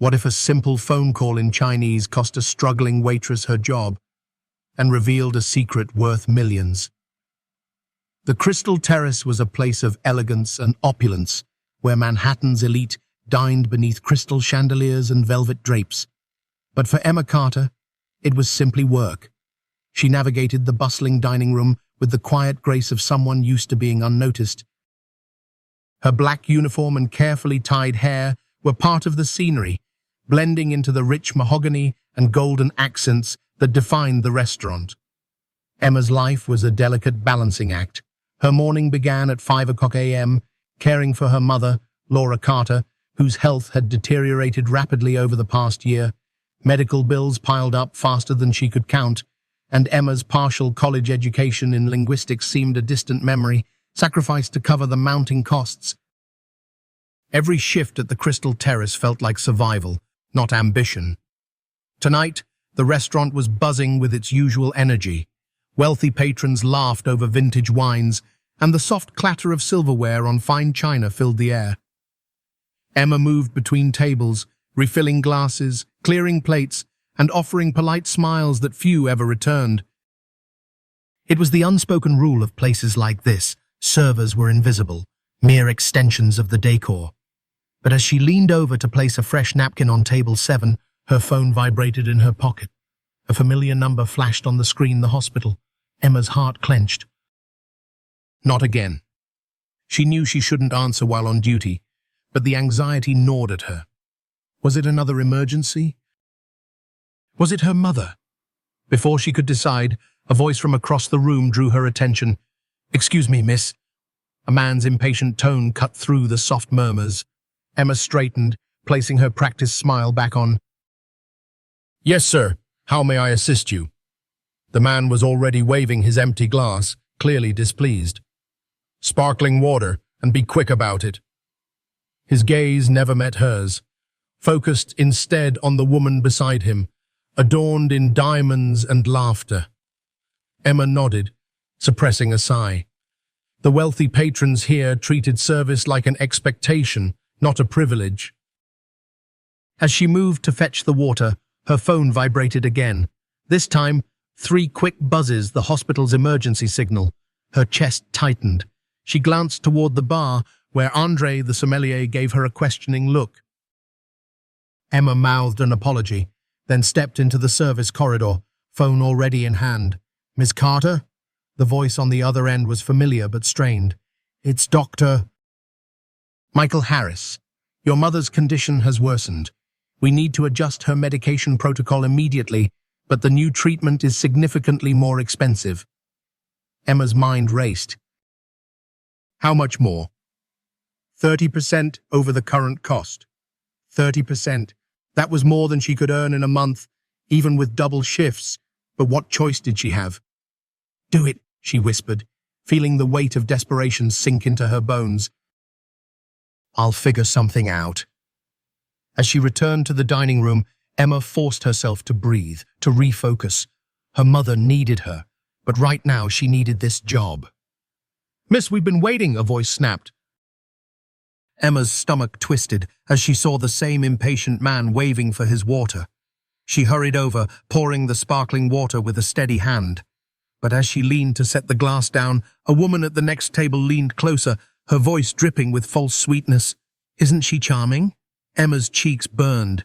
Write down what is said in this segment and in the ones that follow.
What if a simple phone call in Chinese cost a struggling waitress her job and revealed a secret worth millions? The Crystal Terrace was a place of elegance and opulence, where Manhattan's elite dined beneath crystal chandeliers and velvet drapes. But for Emma Carter, it was simply work. She navigated the bustling dining room with the quiet grace of someone used to being unnoticed. Her black uniform and carefully tied hair were part of the scenery, blending into the rich mahogany and golden accents that defined the restaurant. Emma's life was a delicate balancing act. Her morning began at 5 a.m., caring for her mother, Laura Carter, whose health had deteriorated rapidly over the past year. Medical bills piled up faster than she could count, and Emma's partial college education in linguistics seemed a distant memory, sacrificed to cover the mounting costs. Every shift at the Crystal Terrace felt like survival, not ambition. Tonight, the restaurant was buzzing with its usual energy. Wealthy patrons laughed over vintage wines, and the soft clatter of silverware on fine china filled the air. Emma moved between tables, refilling glasses, clearing plates, and offering polite smiles that few ever returned. It was the unspoken rule of places like this: servers were invisible, mere extensions of the decor. But as she leaned over to place a fresh napkin on table 7, her phone vibrated in her pocket. A familiar number flashed on the screen: the hospital. Emma's heart clenched. Not again. She knew she shouldn't answer while on duty, but the anxiety gnawed at her. Was it another emergency? Was it her mother? Before she could decide, a voice from across the room drew her attention. "Excuse me, miss." A man's impatient tone cut through the soft murmurs. Emma straightened, placing her practiced smile back on. "Yes, sir. How may I assist you?" The man was already waving his empty glass, clearly displeased. "Sparkling water, and be quick about it." His gaze never met hers, focused instead on the woman beside him, adorned in diamonds and laughter. Emma nodded, suppressing a sigh. The wealthy patrons here treated service like an expectation, not a privilege. As she moved to fetch the water, her phone vibrated again. This time, 3 quick buzzes, the hospital's emergency signal. Her chest tightened. She glanced toward the bar, where Andre, the sommelier, gave her a questioning look. Emma mouthed an apology, then stepped into the service corridor, phone already in hand. "Miss Carter?" The voice on the other end was familiar but strained. "It's Dr. Michael Harris. Your mother's condition has worsened. We need to adjust her medication protocol immediately, but the new treatment is significantly more expensive." Emma's mind raced. "How much more?" 30% over the current cost. 30%. That was more than she could earn in a month, even with double shifts. But what choice did she have? "Do it," she whispered, feeling the weight of desperation sink into her bones. "I'll figure something out." As she returned to the dining room, Emma forced herself to breathe, to refocus. Her mother needed her, but right now she needed this job. "Miss, we've been waiting," a voice snapped. Emma's stomach twisted as she saw the same impatient man waving for his water. She hurried over, pouring the sparkling water with a steady hand. But as she leaned to set the glass down, a woman at the next table leaned closer, her voice dripping with false sweetness. "Isn't she charming?" Emma's cheeks burned.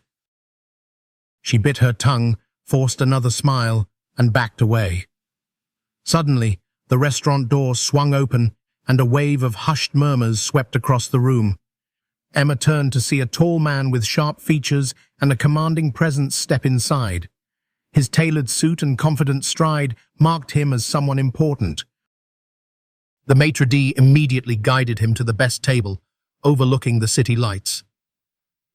She bit her tongue, forced another smile, and backed away. Suddenly, the restaurant door swung open, and a wave of hushed murmurs swept across the room. Emma turned to see a tall man with sharp features and a commanding presence step inside. His tailored suit and confident stride marked him as someone important. The maitre d' immediately guided him to the best table, overlooking the city lights.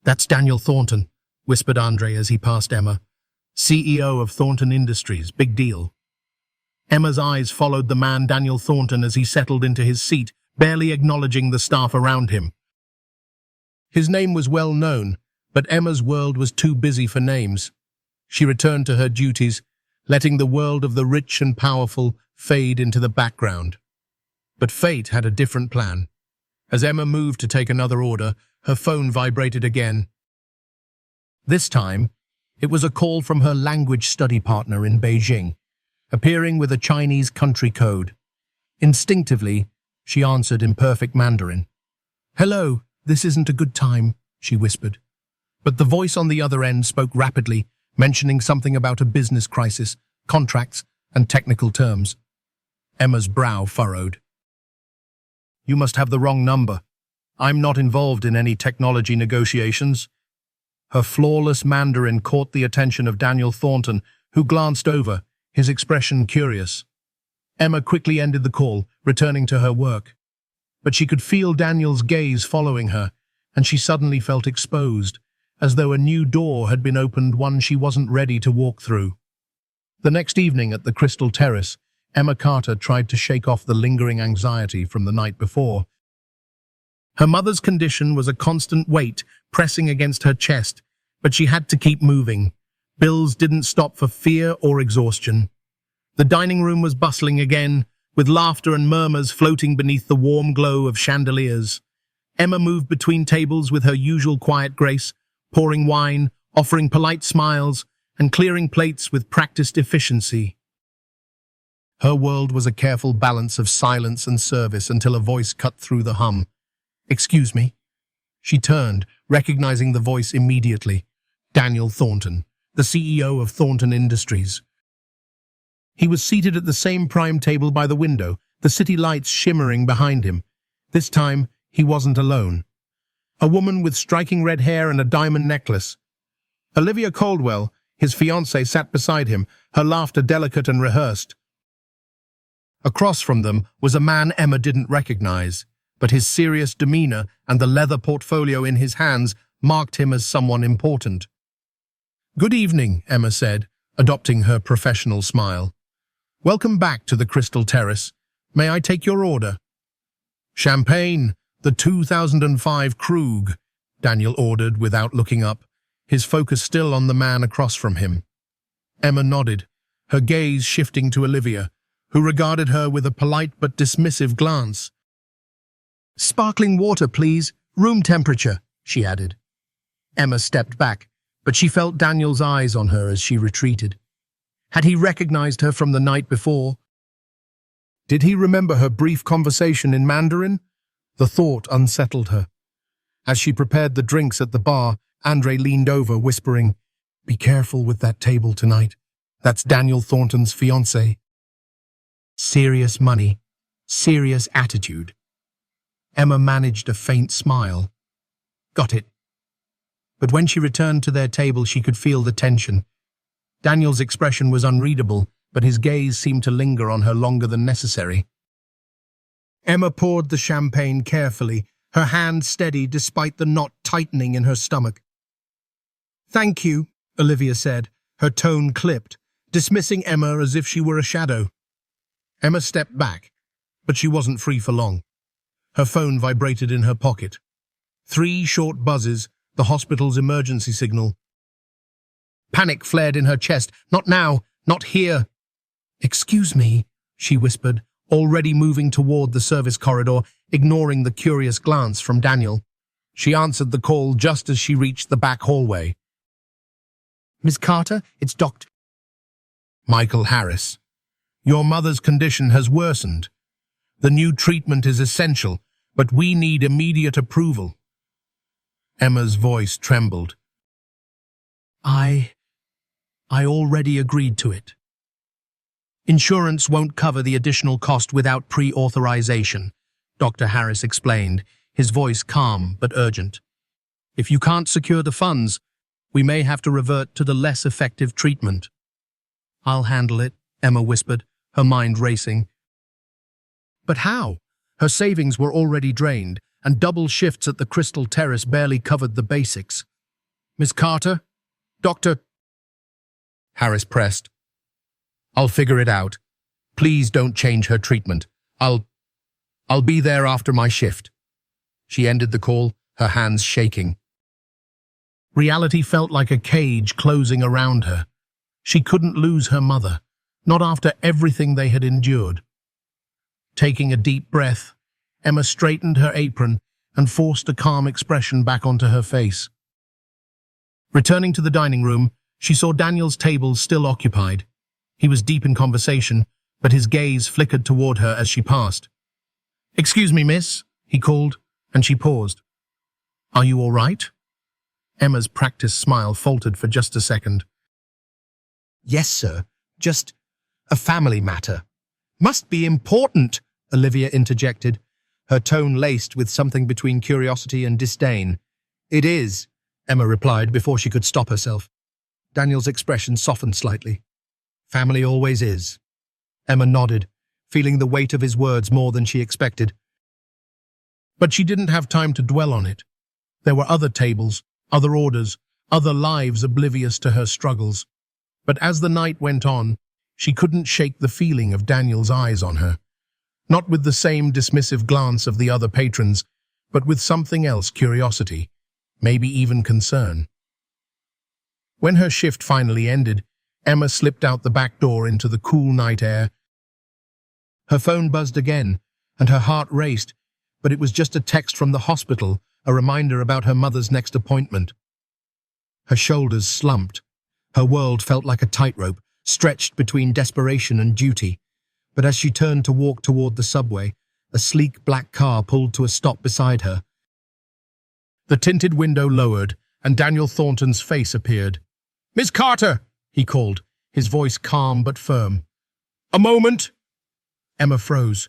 "That's Daniel Thornton," whispered Andre as he passed Emma. "CEO of Thornton Industries, big deal." Emma's eyes followed the man Daniel Thornton as he settled into his seat, barely acknowledging the staff around him. His name was well known, but Emma's world was too busy for names. She returned to her duties, letting the world of the rich and powerful fade into the background. But fate had a different plan. As Emma moved to take another order, her phone vibrated again. This time, it was a call from her language study partner in Beijing, appearing with a Chinese country code. Instinctively, she answered in perfect Mandarin. "Hello, this isn't a good time," she whispered. But the voice on the other end spoke rapidly, mentioning something about a business crisis, contracts, and technical terms. Emma's brow furrowed. "You must have the wrong number. I'm not involved in any technology negotiations." Her flawless Mandarin caught the attention of Daniel Thornton, who glanced over, his expression curious. Emma quickly ended the call, returning to her work. But she could feel Daniel's gaze following her, and she suddenly felt exposed, as though a new door had been opened, one she wasn't ready to walk through. The next evening at the Crystal Terrace, Emma Carter tried to shake off the lingering anxiety from the night before. Her mother's condition was a constant weight pressing against her chest, but she had to keep moving. Bills didn't stop for fear or exhaustion. The dining room was bustling again, with laughter and murmurs floating beneath the warm glow of chandeliers. Emma moved between tables with her usual quiet grace, pouring wine, offering polite smiles, and clearing plates with practiced efficiency. Her world was a careful balance of silence and service until a voice cut through the hum. "Excuse me." She turned, recognizing the voice immediately. Daniel Thornton, the CEO of Thornton Industries. He was seated at the same prime table by the window, the city lights shimmering behind him. This time, he wasn't alone. A woman with striking red hair and a diamond necklace. Olivia Caldwell, his fiancée, sat beside him, her laughter delicate and rehearsed. Across from them was a man Emma didn't recognize, but his serious demeanor and the leather portfolio in his hands marked him as someone important. "Good evening," Emma said, adopting her professional smile. "Welcome back to the Crystal Terrace. May I take your order?" "Champagne, the 2005 Krug," Daniel ordered without looking up, his focus still on the man across from him. Emma nodded, her gaze shifting to Olivia, who regarded her with a polite but dismissive glance. "Sparkling water, please, room temperature," she added. Emma stepped back, but she felt Daniel's eyes on her as she retreated. Had he recognized her from the night before? Did he remember her brief conversation in Mandarin? The thought unsettled her. As she prepared the drinks at the bar, Andre leaned over, whispering, "Be careful with that table tonight. That's Daniel Thornton's fiancée." Serious money, serious attitude. Emma managed a faint smile. "Got it." But when she returned to their table, she could feel the tension. Daniel's expression was unreadable, but his gaze seemed to linger on her longer than necessary. Emma poured the champagne carefully, her hand steady despite the knot tightening in her stomach. "Thank you," Olivia said, her tone clipped, dismissing Emma as if she were a shadow. Emma stepped back, but she wasn't free for long. Her phone vibrated in her pocket. 3 short buzzes, the hospital's emergency signal. Panic flared in her chest. "Not now, not here." "Excuse me," she whispered, already moving toward the service corridor, ignoring the curious glance from Daniel. She answered the call just as she reached the back hallway. "Miss Carter, it's Dr. Michael Harris. Your mother's condition has worsened. The new treatment is essential, but we need immediate approval." Emma's voice trembled. I already agreed to it. Insurance won't cover the additional cost without pre-authorization, Dr. Harris explained, his voice calm but urgent. If you can't secure the funds, we may have to revert to the less effective treatment. I'll handle it, Emma whispered, her mind racing. But how? Her savings were already drained, and double shifts at the Crystal Terrace barely covered the basics. Miss Carter? Dr. Harris pressed. I'll figure it out. Please don't change her treatment. I'll be there after my shift. She ended the call, her hands shaking. Reality felt like a cage closing around her. She couldn't lose her mother, not after everything they had endured. Taking a deep breath, Emma straightened her apron and forced a calm expression back onto her face. Returning to the dining room, she saw Daniel's table still occupied. He was deep in conversation, but his gaze flickered toward her as she passed. "Excuse me, miss," he called, and she paused. "Are you all right?" Emma's practiced smile faltered for just a second. "Yes, sir. Just a family matter." "Must be important," Olivia interjected, her tone laced with something between curiosity and disdain. "It is," Emma replied before she could stop herself. Daniel's expression softened slightly. "Family always is." Emma nodded, feeling the weight of his words more than she expected. But she didn't have time to dwell on it. There were other tables, other orders, other lives oblivious to her struggles. But as the night went on, she couldn't shake the feeling of Daniel's eyes on her. Not with the same dismissive glance of the other patrons, but with something else, curiosity, maybe even concern. When her shift finally ended, Emma slipped out the back door into the cool night air. Her phone buzzed again, and her heart raced, but it was just a text from the hospital, a reminder about her mother's next appointment. Her shoulders slumped. Her world felt like a tightrope, stretched between desperation and duty. But as she turned to walk toward the subway, a sleek black car pulled to a stop beside her. The tinted window lowered, and Daniel Thornton's face appeared. "Miss Carter!" he called, his voice calm but firm. "A moment!" Emma froze.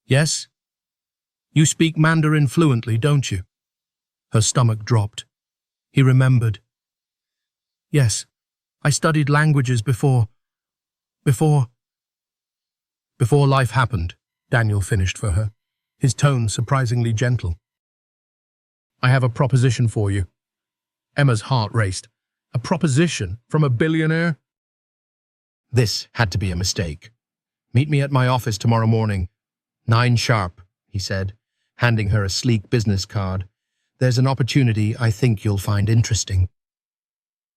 "Yes? You speak Mandarin fluently, don't you?" Her stomach dropped. He remembered. "Yes, I studied languages before life happened," Daniel finished for her, his tone surprisingly gentle. "I have a proposition for you." Emma's heart raced. A proposition from a billionaire? This had to be a mistake. "Meet me at my office tomorrow morning. 9 sharp, he said, handing her a sleek business card. "There's an opportunity I think you'll find interesting."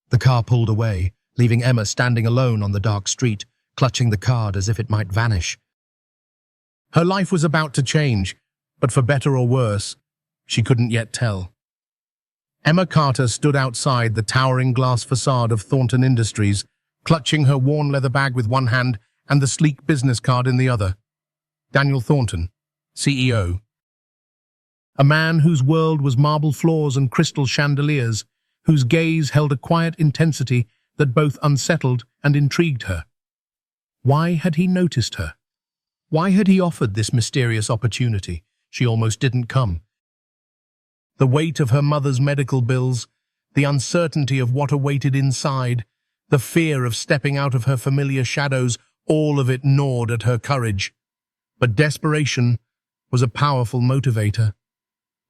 The car pulled away, leaving Emma standing alone on the dark street, clutching the card as if it might vanish. Her life was about to change, but for better or worse, she couldn't yet tell. Emma Carter stood outside the towering glass facade of Thornton Industries, clutching her worn leather bag with one hand and the sleek business card in the other. Daniel Thornton, CEO. A man whose world was marble floors and crystal chandeliers, whose gaze held a quiet intensity that both unsettled and intrigued her. Why had he noticed her? Why had he offered this mysterious opportunity? She almost didn't come. The weight of her mother's medical bills, the uncertainty of what awaited inside, the fear of stepping out of her familiar shadows, all of it gnawed at her courage. But desperation was a powerful motivator.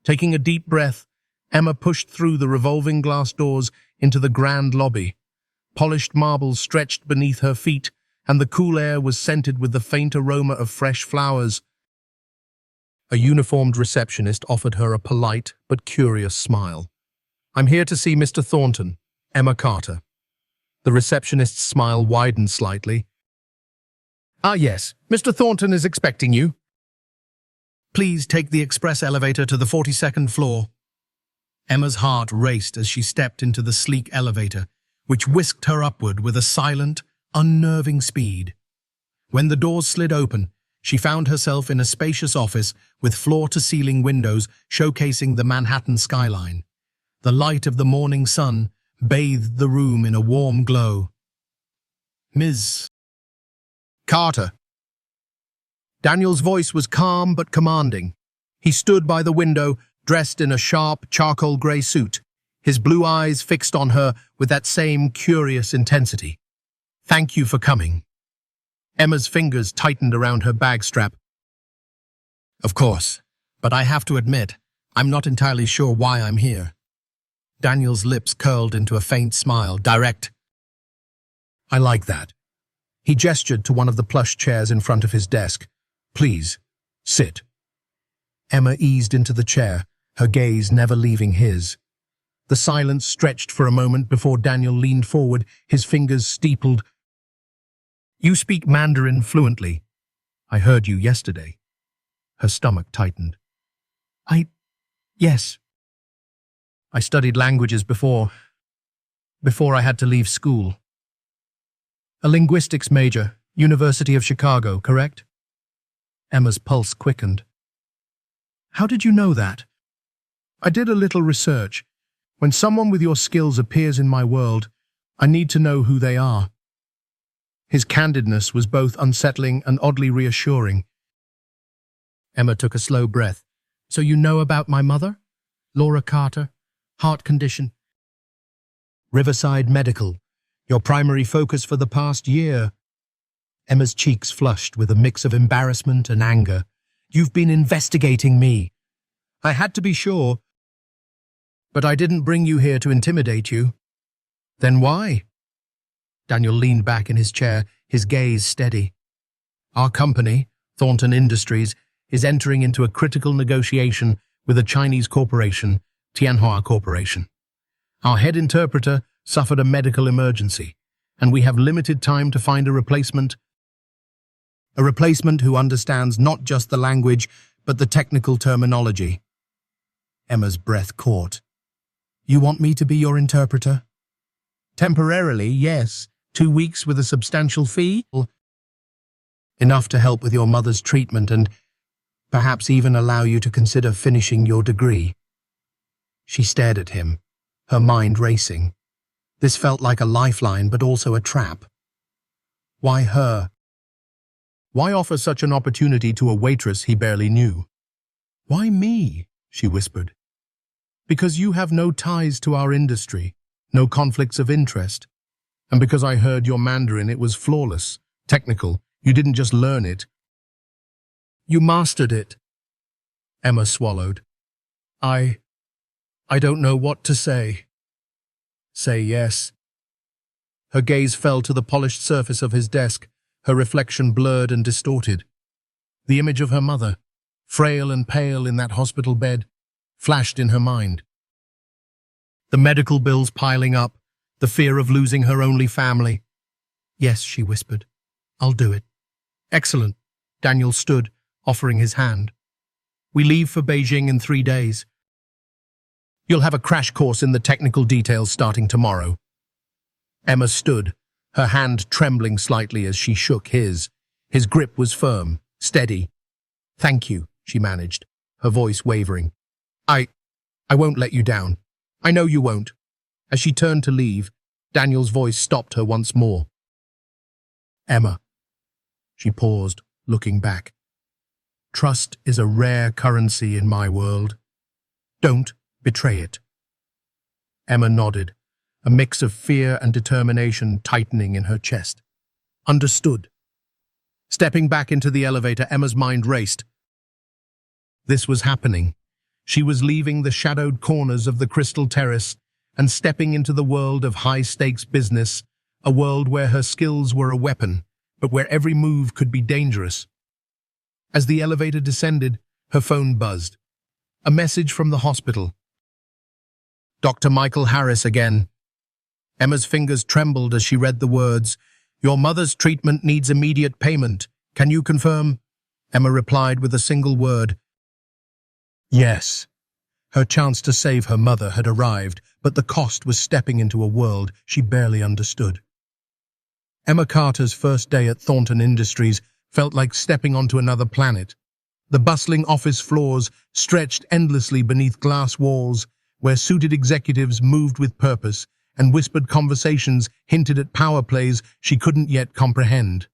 Taking a deep breath, Emma pushed through the revolving glass doors into the grand lobby. Polished marble stretched beneath her feet, and the cool air was scented with the faint aroma of fresh flowers. A uniformed receptionist offered her a polite but curious smile. "I'm here to see Mr. Thornton, Emma Carter." The receptionist's smile widened slightly. "Ah, yes, Mr. Thornton is expecting you. Please take the express elevator to the 42nd floor." Emma's heart raced as she stepped into the sleek elevator, which whisked her upward with a silent, unnerving speed. When the doors slid open, she found herself in a spacious office with floor-to-ceiling windows showcasing the Manhattan skyline. The light of the morning sun bathed the room in a warm glow. "Ms. Carter." Daniel's voice was calm but commanding. He stood by the window, dressed in a sharp, charcoal-grey suit, his blue eyes fixed on her with that same curious intensity. "Thank you for coming." Emma's fingers tightened around her bag strap. "Of course, but I have to admit, I'm not entirely sure why I'm here." Daniel's lips curled into a faint smile, direct. "I like that." He gestured to one of the plush chairs in front of his desk. "Please, sit." Emma eased into the chair, her gaze never leaving his. The silence stretched for a moment before Daniel leaned forward, his fingers steepled. "You speak Mandarin fluently. I heard you yesterday." Her stomach tightened. Yes." I studied languages before I had to leave school. A linguistics major, University of Chicago, correct? Emma's pulse quickened. How did you know that? I did a little research. When someone with your skills appears in my world, I need to know who they are. His candidness was both unsettling and oddly reassuring. Emma took a slow breath. So you know about my mother? Laura Carter? Heart condition? Riverside Medical, your primary focus for the past year. Emma's cheeks flushed with a mix of embarrassment and anger. You've been investigating me. I had to be sure. But I didn't bring you here to intimidate you. Then why? Daniel leaned back in his chair, his gaze steady. Our company, Thornton Industries, is entering into a critical negotiation with a Chinese corporation, Tianhua Corporation. Our head interpreter suffered a medical emergency, and we have limited time to find a replacement. A replacement who understands not just the language, but the technical terminology. Emma's breath caught. You want me to be your interpreter? Temporarily, yes. 2 weeks with a substantial fee? Enough to help with your mother's treatment and perhaps even allow you to consider finishing your degree. She stared at him, her mind racing. This felt like a lifeline, but also a trap. Why her? Why offer such an opportunity to a waitress he barely knew? Why me? She whispered. Because you have no ties to our industry, no conflicts of interest. And because I heard your Mandarin, it was flawless, technical. You didn't just learn it. You mastered it. Emma swallowed. I don't know what to say. Say yes. Her gaze fell to the polished surface of his desk, her reflection blurred and distorted. The image of her mother, frail and pale in that hospital bed, flashed in her mind. The medical bills piling up, the fear of losing her only family. Yes, she whispered. I'll do it. Excellent. Daniel stood, offering his hand. We leave for Beijing in 3 days. You'll have a crash course in the technical details starting tomorrow. Emma stood, her hand trembling slightly as she shook his. His grip was firm, steady. Thank you, she managed, her voice wavering. I won't let you down. I know you won't. As she turned to leave, Daniel's voice stopped her once more. Emma. She paused, looking back. Trust is a rare currency in my world. Don't betray it. Emma nodded, a mix of fear and determination tightening in her chest. Understood. Stepping back into the elevator, Emma's mind raced. This was happening. She was leaving the shadowed corners of the Crystal Terrace and stepping into the world of high-stakes business, a world where her skills were a weapon, but where every move could be dangerous. As the elevator descended, her phone buzzed. A message from the hospital. Dr. Michael Harris again. Emma's fingers trembled as she read the words, Your mother's treatment needs immediate payment. Can you confirm? Emma replied with a single word. Yes. Her chance to save her mother had arrived, but the cost was stepping into a world she barely understood. Emma Carter's first day at Thornton Industries felt like stepping onto another planet. The bustling office floors stretched endlessly beneath glass walls, where suited executives moved with purpose, and whispered conversations hinted at power plays she couldn't yet comprehend.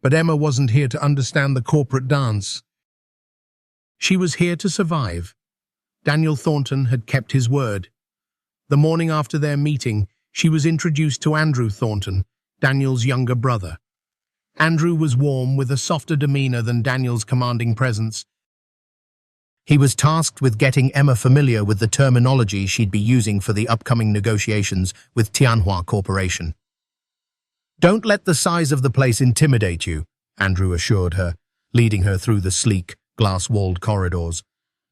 But Emma wasn't here to understand the corporate dance. She was here to survive. Daniel Thornton had kept his word. The morning after their meeting, she was introduced to Andrew Thornton, Daniel's younger brother. Andrew was warm, with a softer demeanor than Daniel's commanding presence. He was tasked with getting Emma familiar with the terminology she'd be using for the upcoming negotiations with Tianhua Corporation. Don't let the size of the place intimidate you, Andrew assured her, leading her through the sleek, glass-walled corridors.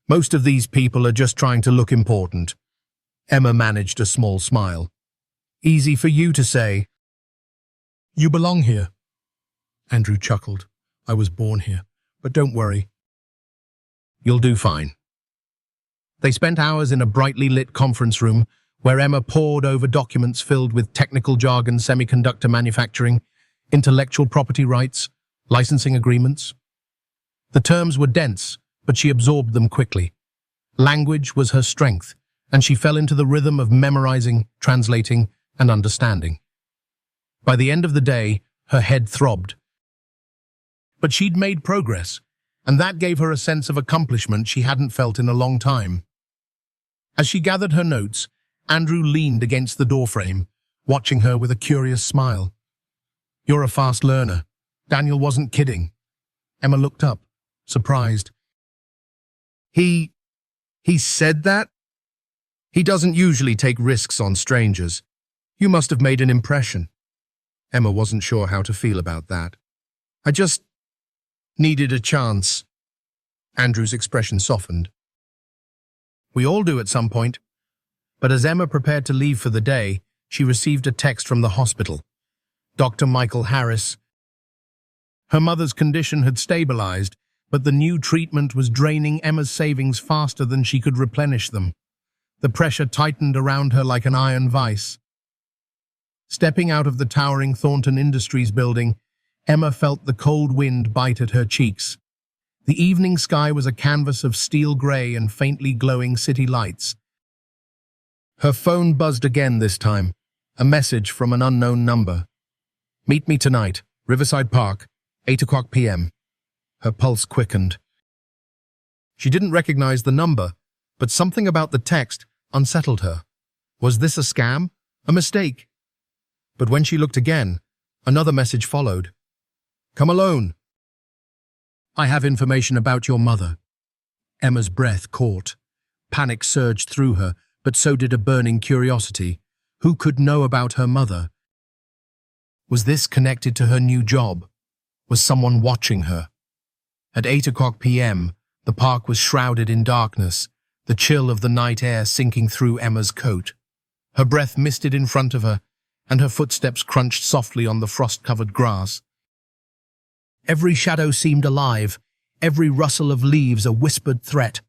Most of these people are just trying to look important. Emma managed a small smile. Easy for you to say. You belong here. Andrew chuckled. I was born here, but don't worry. You'll do fine. They spent hours in a brightly lit conference room where Emma pored over documents filled with technical jargon, semiconductor manufacturing, intellectual property rights, licensing agreements. The terms were dense, but she absorbed them quickly. Language was her strength, and she fell into the rhythm of memorizing, translating, and understanding. By the end of the day, her head throbbed. But she'd made progress, and that gave her a sense of accomplishment she hadn't felt in a long time. As she gathered her notes, Andrew leaned against the doorframe, watching her with a curious smile. "You're a fast learner." Daniel wasn't kidding. Emma looked up, surprised. He said that? He doesn't usually take risks on strangers. You must have made an impression. Emma wasn't sure how to feel about that. I just needed a chance. Andrew's expression softened. We all do at some point. But as Emma prepared to leave for the day, she received a text from the hospital. Dr. Michael Harris. Her mother's condition had stabilized, but the new treatment was draining Emma's savings faster than she could replenish them. The pressure tightened around her like an iron vice. Stepping out of the towering Thornton Industries building, Emma felt the cold wind bite at her cheeks. The evening sky was a canvas of steel gray and faintly glowing city lights. Her phone buzzed again this time, a message from an unknown number. Meet me tonight, Riverside Park, 8 p.m. Her pulse quickened. She didn't recognize the number, but something about the text unsettled her. Was this a scam? A mistake? But when she looked again, another message followed. Come alone. I have information about your mother. Emma's breath caught. Panic surged through her, but so did a burning curiosity. Who could know about her mother? Was this connected to her new job? Was someone watching her? At 8 p.m., the park was shrouded in darkness, the chill of the night air sinking through Emma's coat. Her breath misted in front of her, and her footsteps crunched softly on the frost-covered grass. Every shadow seemed alive, every rustle of leaves a whispered threat.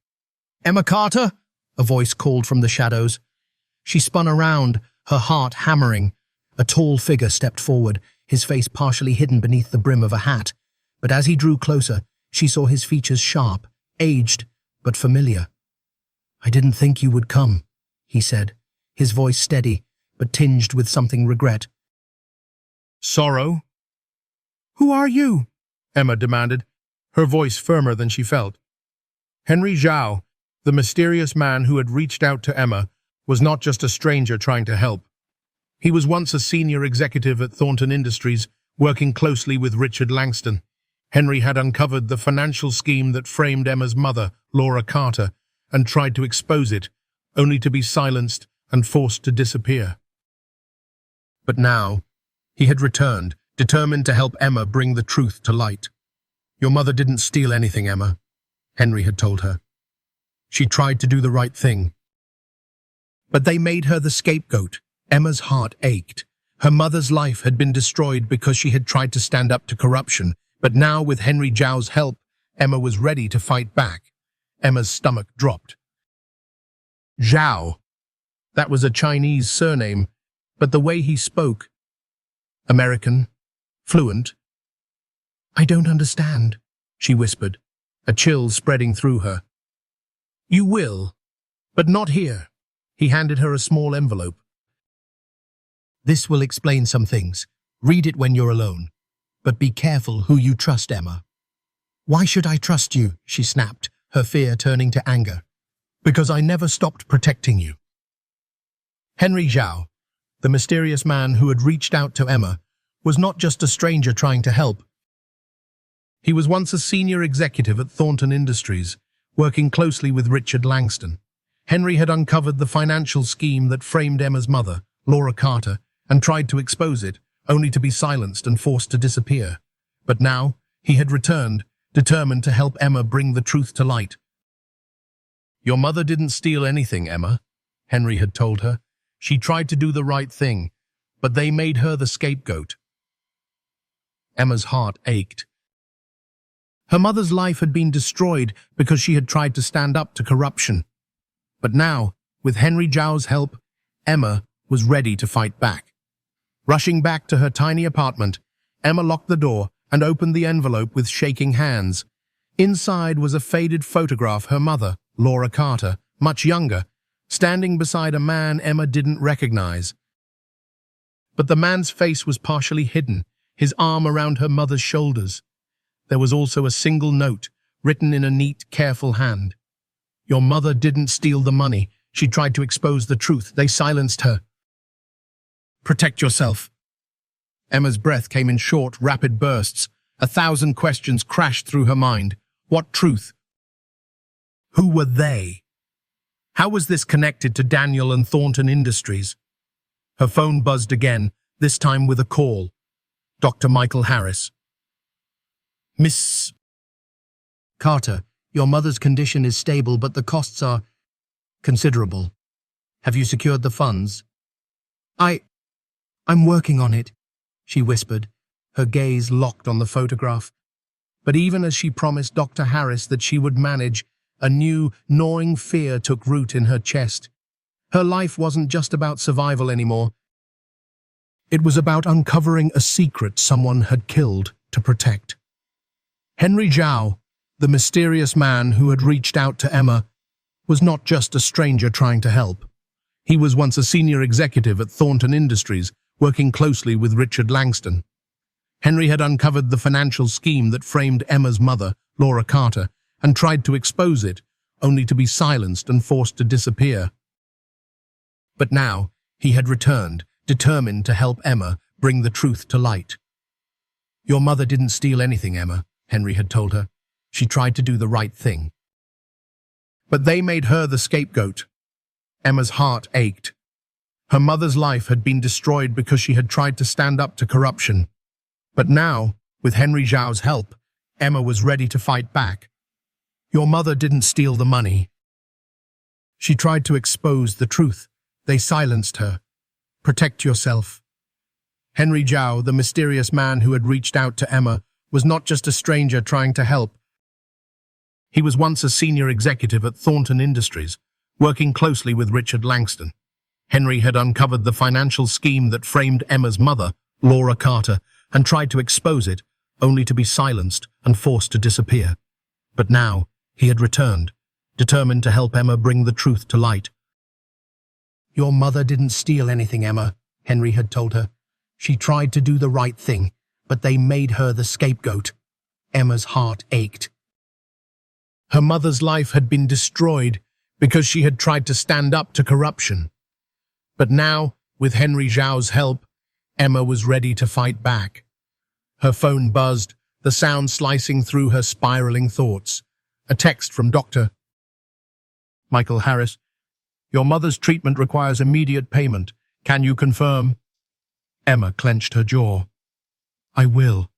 Emma Carter? A voice called from the shadows. She spun around, her heart hammering. A tall figure stepped forward, his face partially hidden beneath the brim of a hat. But as he drew closer, she saw his features sharp, aged, but familiar. I didn't think you would come, he said, his voice steady, but tinged with something regret. Sorrow? Who are you? Emma demanded, her voice firmer than she felt. Henry Zhao, the mysterious man who had reached out to Emma, was not just a stranger trying to help. He was once a senior executive at Thornton Industries, working closely with Richard Langston. Henry had uncovered the financial scheme that framed Emma's mother, Laura Carter, and tried to expose it, only to be silenced and forced to disappear. But now, he had returned, determined to help Emma bring the truth to light. Your mother didn't steal anything, Emma, Henry had told her. She tried to do the right thing. But they made her the scapegoat. Emma's heart ached. Her mother's life had been destroyed because she had tried to stand up to corruption. But now, with Henry Zhao's help, Emma was ready to fight back. Emma's stomach dropped. Zhao. That was a Chinese surname, but the way he spoke. American. Fluent. I don't understand, she whispered, a chill spreading through her. You will, but not here. He handed her a small envelope. This will explain some things. Read it when you're alone. But be careful who you trust, Emma. Why should I trust you? She snapped, her fear turning to anger. Because I never stopped protecting you. Henry Zhao, the mysterious man who had reached out to Emma, was not just a stranger trying to help. He was once a senior executive at Thornton Industries, working closely with Richard Langston. Henry had uncovered the financial scheme that framed Emma's mother, Laura Carter, and tried to expose it, only to be silenced and forced to disappear. But now, he had returned, determined to help Emma bring the truth to light. Your mother didn't steal anything, Emma, Henry had told her. She tried to do the right thing, but they made her the scapegoat. Emma's heart ached. Her mother's life had been destroyed because she had tried to stand up to corruption. But now, with Henry Zhao's help, Emma was ready to fight back. Rushing back to her tiny apartment, Emma locked the door and opened the envelope with shaking hands. Inside was a faded photograph her mother, Laura Carter, much younger, standing beside a man Emma didn't recognize. But the man's face was partially hidden, his arm around her mother's shoulders. There was also a single note, written in a neat, careful hand. "Your mother didn't steal the money. She tried to expose the truth. They silenced her. Protect yourself." Emma's breath came in short, rapid bursts. 1,000 questions crashed through her mind. What truth? Who were they? How was this connected to Daniel and Thornton Industries? Her phone buzzed again, this time with a call. Dr. Michael Harris. "Miss Carter, your mother's condition is stable, but the costs are considerable. Have you secured the funds?" I'm working on it," she whispered, her gaze locked on the photograph. But even as she promised Dr. Harris that she would manage, a new, gnawing fear took root in her chest. Her life wasn't just about survival anymore. It was about uncovering a secret someone had killed to protect. Henry Zhao, the mysterious man who had reached out to Emma, was not just a stranger trying to help. He was once a senior executive at Thornton Industries, working closely with Richard Langston. Henry had uncovered the financial scheme that framed Emma's mother, Laura Carter, and tried to expose it, only to be silenced and forced to disappear. But now, he had returned, determined to help Emma bring the truth to light. "Your mother didn't steal anything, Emma," Henry had told her. "She tried to do the right thing. But they made her the scapegoat." Emma's heart ached. Her mother's life had been destroyed because she had tried to stand up to corruption. But now, with Henry Zhao's help, Emma was ready to fight back. "Your mother didn't steal the money. She tried to expose the truth. They silenced her. Protect yourself." Henry Zhao, the mysterious man who had reached out to Emma, was not just a stranger trying to help. He was once a senior executive at Thornton Industries, working closely with Richard Langston. Henry had uncovered the financial scheme that framed Emma's mother, Laura Carter, and tried to expose it, only to be silenced and forced to disappear. But now, he had returned, determined to help Emma bring the truth to light. "Your mother didn't steal anything, Emma," Henry had told her. "She tried to do the right thing, but they made her the scapegoat." Emma's heart ached. Her mother's life had been destroyed because she had tried to stand up to corruption. But now, with Henry Zhao's help, Emma was ready to fight back. Her phone buzzed, the sound slicing through her spiraling thoughts. A text from Dr. Michael Harris. "Your mother's treatment requires immediate payment. Can you confirm?" Emma clenched her jaw. "I will.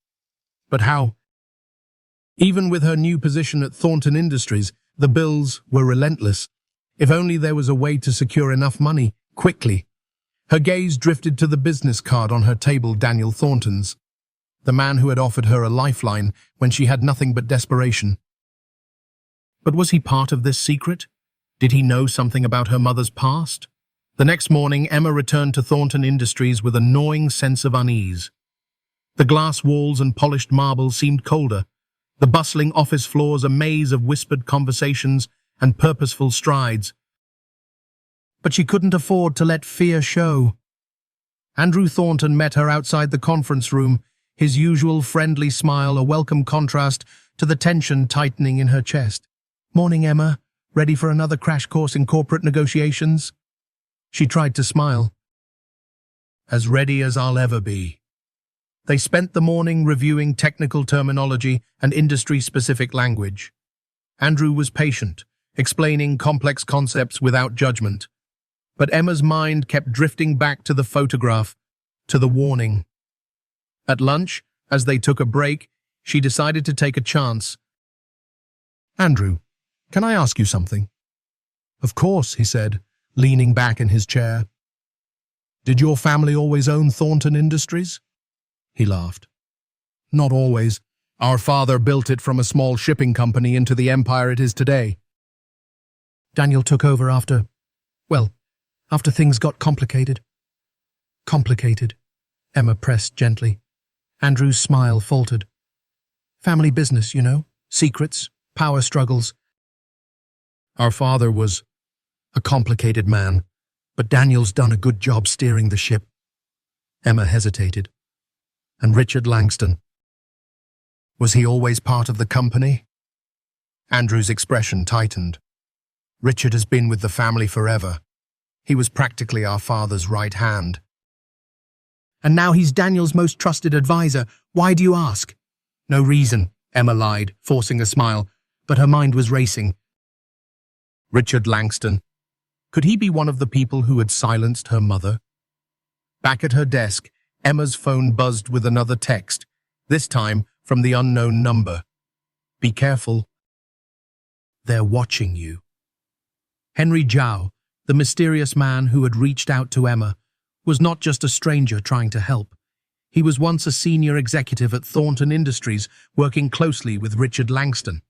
But how?" Even with her new position at Thornton Industries, the bills were relentless. If only there was a way to secure enough money, quickly. Her gaze drifted to the business card on her table, Daniel Thornton's, the man who had offered her a lifeline when she had nothing but desperation. But was he part of this secret? Did he know something about her mother's past? The next morning, Emma returned to Thornton Industries with a gnawing sense of unease. The glass walls and polished marble seemed colder, the bustling office floors a maze of whispered conversations and purposeful strides. But she couldn't afford to let fear show. Andrew Thornton met her outside the conference room, his usual friendly smile a welcome contrast to the tension tightening in her chest. "Morning, Emma. Ready for another crash course in corporate negotiations?" She tried to smile. "As ready as I'll ever be." They spent the morning reviewing technical terminology and industry-specific language. Andrew was patient, explaining complex concepts without judgment. But Emma's mind kept drifting back to the photograph, to the warning. At lunch, as they took a break, she decided to take a chance. "Andrew, can I ask you something?" "Of course," he said, leaning back in his chair. "Did your family always own Thornton Industries?" He laughed. "Not always. Our father built it from a small shipping company into the empire it is today." Daniel took over after things got complicated. Complicated, Emma pressed gently. Andrew's smile faltered. Family business, you know, secrets, power struggles. Our father was a complicated man, but Daniel's done a good job steering the ship. Emma hesitated. And Richard Langston? Was he always part of the company? Andrew's expression tightened. Richard has been with the family forever. He was practically our father's right hand. And now he's Daniel's most trusted advisor. Why do you ask? No reason, Emma lied, forcing a smile, but her mind was racing. Richard Langston. Could he be one of the people who had silenced her mother? Back at her desk, Emma's phone buzzed with another text, this time from the unknown number. Be careful. They're watching you. Henry Zhao, the mysterious man who had reached out to Emma, was not just a stranger trying to help. He was once a senior executive at Thornton Industries, working closely with Richard Langston.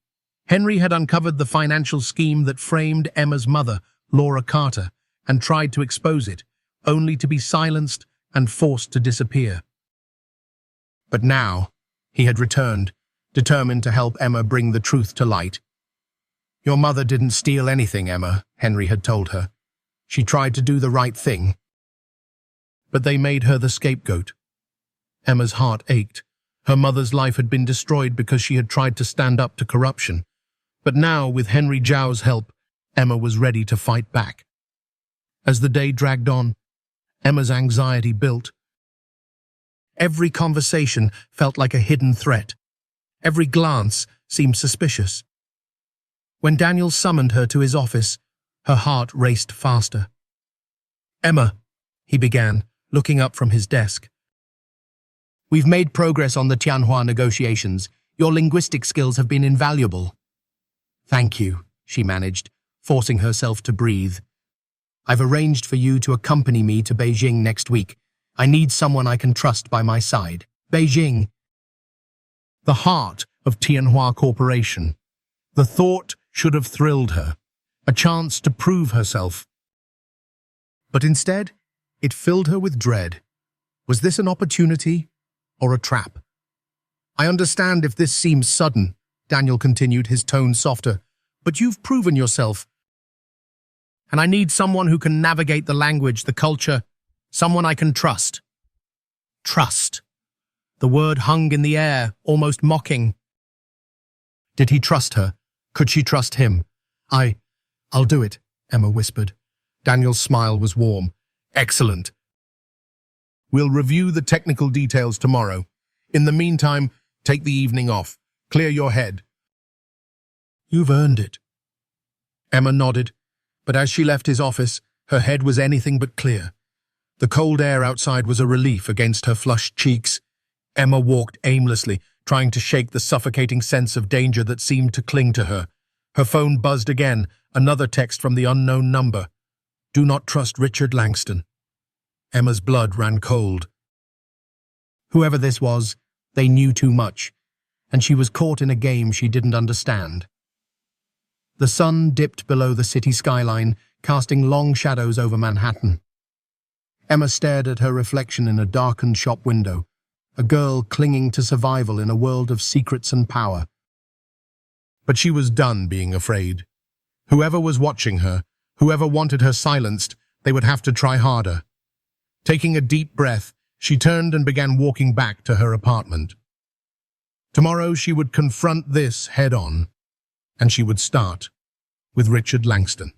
Henry had uncovered the financial scheme that framed Emma's mother, Laura Carter, and tried to expose it, only to be silenced and forced to disappear. But now, he had returned, determined to help Emma bring the truth to light. Your mother didn't steal anything, Emma, Henry had told her. She tried to do the right thing. But they made her the scapegoat. Emma's heart ached. Her mother's life had been destroyed because she had tried to stand up to corruption. But now, with Henry Zhao's help, Emma was ready to fight back. As the day dragged on, Emma's anxiety built. Every conversation felt like a hidden threat. Every glance seemed suspicious. When Daniel summoned her to his office, her heart raced faster. Emma, he began, looking up from his desk. We've made progress on the Tianhua negotiations. Your linguistic skills have been invaluable. Thank you, she managed, forcing herself to breathe. I've arranged for you to accompany me to Beijing next week. I need someone I can trust by my side. Beijing. The heart of Tianhua Corporation. The thought should have thrilled her. A chance to prove herself. But instead, it filled her with dread. Was this an opportunity or a trap? I understand if this seems sudden, Daniel continued, his tone softer, but you've proven yourself. And I need someone who can navigate the language, the culture, someone I can trust. Trust. The word hung in the air, almost mocking. Did he trust her? Could she trust him? I'll do it, Emma whispered. Daniel's smile was warm. Excellent. We'll review the technical details tomorrow. In the meantime, take the evening off. Clear your head. You've earned it. Emma nodded, but as she left his office, her head was anything but clear. The cold air outside was a relief against her flushed cheeks. Emma walked aimlessly, trying to shake the suffocating sense of danger that seemed to cling to her. Her phone buzzed again, another text from the unknown number. Do not trust Richard Langston. Emma's blood ran cold. Whoever this was, they knew too much, and she was caught in a game she didn't understand. The sun dipped below the city skyline, casting long shadows over Manhattan. Emma stared at her reflection in a darkened shop window, a girl clinging to survival in a world of secrets and power. But she was done being afraid. Whoever was watching her, whoever wanted her silenced, they would have to try harder. Taking a deep breath, she turned and began walking back to her apartment. Tomorrow she would confront this head-on, and she would start with Richard Langston.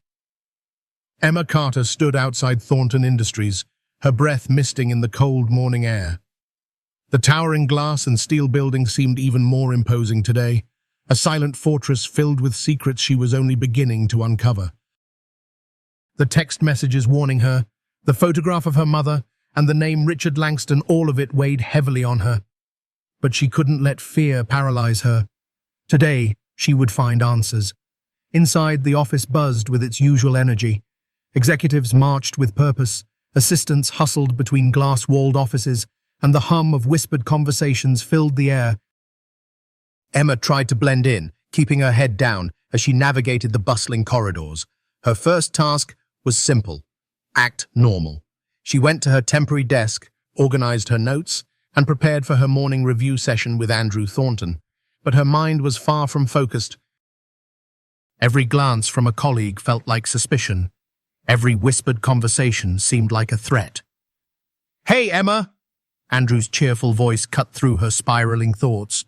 Emma Carter stood outside Thornton Industries, her breath misting in the cold morning air. The towering glass and steel building seemed even more imposing today, a silent fortress filled with secrets she was only beginning to uncover. The text messages warning her, the photograph of her mother, and the name Richard Langston, all of it weighed heavily on her. But she couldn't let fear paralyze her. Today, she would find answers. Inside, the office buzzed with its usual energy. Executives marched with purpose, assistants hustled between glass-walled offices, and the hum of whispered conversations filled the air. Emma tried to blend in, keeping her head down as she navigated the bustling corridors. Her first task was simple: act normal. She went to her temporary desk, organized her notes, and prepared for her morning review session with Andrew Thornton. But her mind was far from focused. Every glance from a colleague felt like suspicion. Every whispered conversation seemed like a threat. "Hey, Emma!" Andrew's cheerful voice cut through her spiraling thoughts.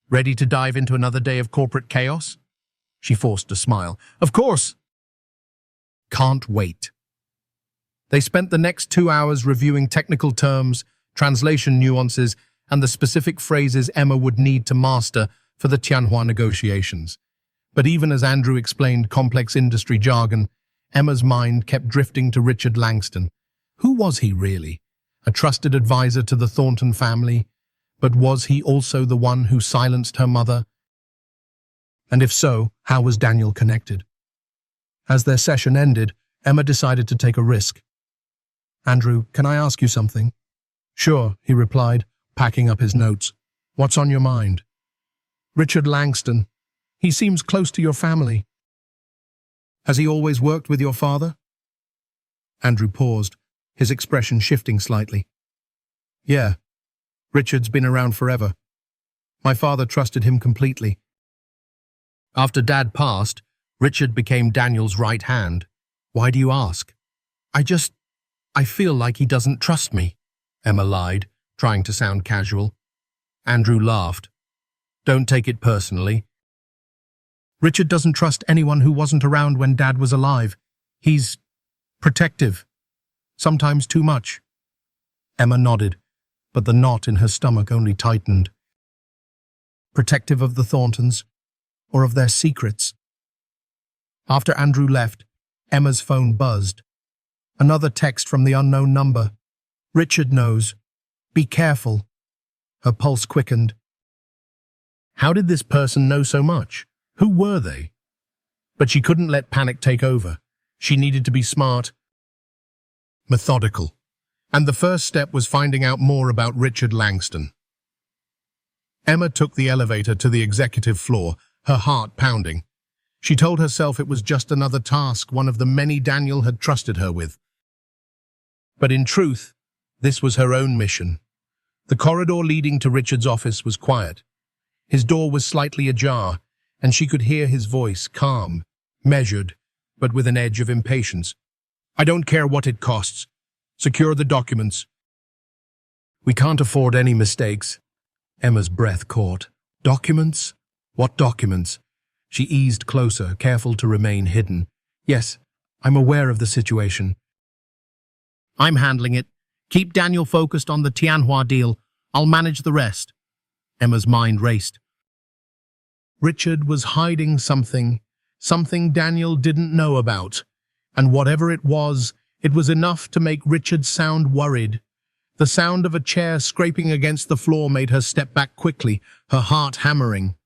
"Ready to dive into another day of corporate chaos?" She forced a smile. "Of course!" "Can't wait." They spent the next 2 hours reviewing technical terms, translation nuances, and the specific phrases Emma would need to master for the Tianhua negotiations. But even as Andrew explained complex industry jargon, Emma's mind kept drifting to Richard Langston. Who was he really? A trusted advisor to the Thornton family? But was he also the one who silenced her mother? And if so, how was Daniel connected? As their session ended, Emma decided to take a risk. "Andrew, can I ask you something?" "Sure," he replied, packing up his notes. "What's on your mind?" "Richard Langston. He seems close to your family." "Has he always worked with your father?" Andrew paused, his expression shifting slightly. "Yeah. Richard's been around forever. My father trusted him completely. After Dad passed, Richard became Daniel's right hand. Why do you ask?" I feel like he doesn't trust me," Emma lied, trying to sound casual. Andrew laughed. "Don't take it personally. Richard doesn't trust anyone who wasn't around when Dad was alive. He's protective. Sometimes too much." Emma nodded, but the knot in her stomach only tightened. Protective of the Thorntons, or of their secrets? After Andrew left, Emma's phone buzzed. Another text from the unknown number. "Richard knows. Be careful." Her pulse quickened. How did this person know so much? Who were they? But she couldn't let panic take over. She needed to be smart, methodical. And the first step was finding out more about Richard Langston. Emma took the elevator to the executive floor, her heart pounding. She told herself it was just another task, one of the many Daniel had trusted her with. But in truth, this was her own mission. The corridor leading to Richard's office was quiet. His door was slightly ajar, and she could hear his voice, calm, measured, but with an edge of impatience. "I don't care what it costs. Secure the documents." "We can't afford any mistakes." Emma's breath caught. "Documents? What documents?" She eased closer, careful to remain hidden. "Yes, I'm aware of the situation. I'm handling it. Keep Daniel focused on the Tianhua deal. I'll manage the rest." Emma's mind raced. Richard was hiding something Daniel didn't know about. And whatever it was enough to make Richard sound worried. The sound of a chair scraping against the floor made her step back quickly, her heart hammering.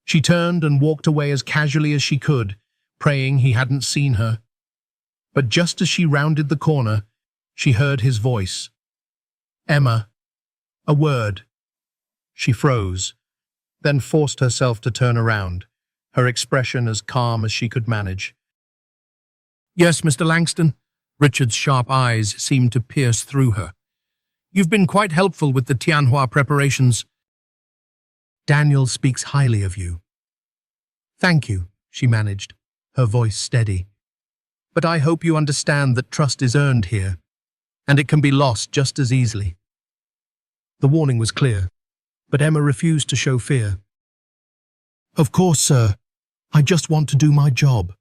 She turned and walked away as casually as she could, praying he hadn't seen her. But just as she rounded the corner, she heard his voice. "Emma." A word. She froze, then forced herself to turn around, her expression as calm as she could manage. "Yes, Mr. Langston." Richard's sharp eyes seemed to pierce through her. "You've been quite helpful with the Tianhua preparations." "Daniel speaks highly of you." "Thank you," she managed, her voice steady. "But I hope you understand that trust is earned here, and it can be lost just as easily." The warning was clear, but Emma refused to show fear. "Of course, sir. I just want to do my job."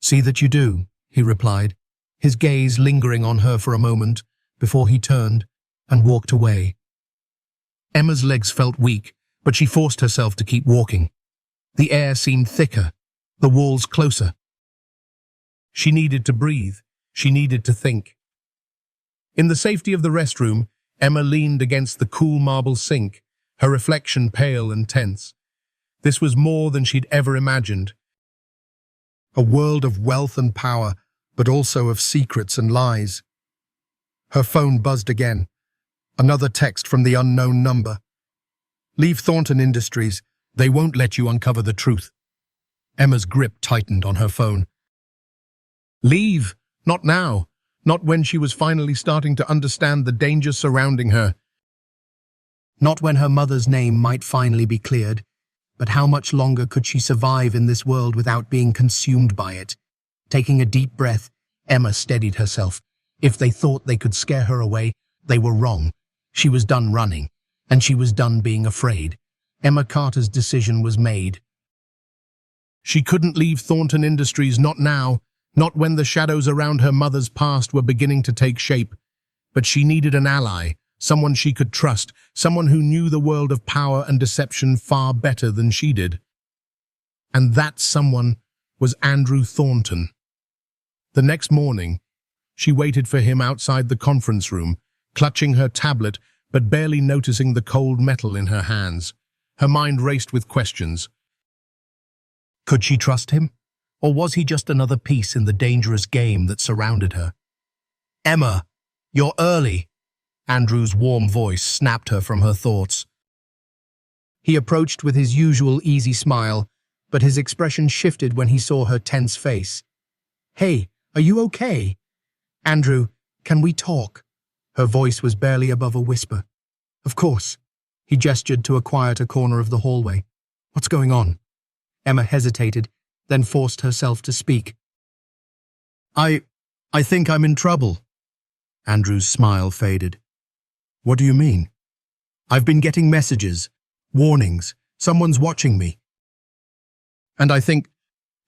"See that you do," he replied, his gaze lingering on her for a moment before he turned and walked away. Emma's legs felt weak, but she forced herself to keep walking. The air seemed thicker, the walls closer. She needed to breathe. She needed to think. In the safety of the restroom, Emma leaned against the cool marble sink, her reflection pale and tense. This was more than she'd ever imagined. A world of wealth and power, but also of secrets and lies. Her phone buzzed again. Another text from the unknown number. "Leave Thornton Industries. They won't let you uncover the truth." Emma's grip tightened on her phone. Leave. Not now. Not when she was finally starting to understand the danger surrounding her. Not when her mother's name might finally be cleared. But how much longer could she survive in this world without being consumed by it? Taking a deep breath, Emma steadied herself. If they thought they could scare her away, they were wrong. She was done running, and she was done being afraid. Emma Carter's decision was made. She couldn't leave Thornton Industries, not now, not when the shadows around her mother's past were beginning to take shape. But she needed an ally, someone she could trust, someone who knew the world of power and deception far better than she did. And that someone was Andrew Thornton. The next morning, she waited for him outside the conference room, clutching her tablet but barely noticing the cold metal in her hands. Her mind raced with questions. Could she trust him? Or was he just another piece in the dangerous game that surrounded her? "Emma, you're early." Andrew's warm voice snapped her from her thoughts. He approached with his usual easy smile, but his expression shifted when he saw her tense face. "Hey, are you okay?" "Andrew, can we talk?" Her voice was barely above a whisper. "Of course." He gestured to a quieter corner of the hallway. "What's going on?" Emma hesitated, then forced herself to speak. I think I'm in trouble." Andrew's smile faded. "What do you mean?" "I've been getting messages, warnings, someone's watching me. And I think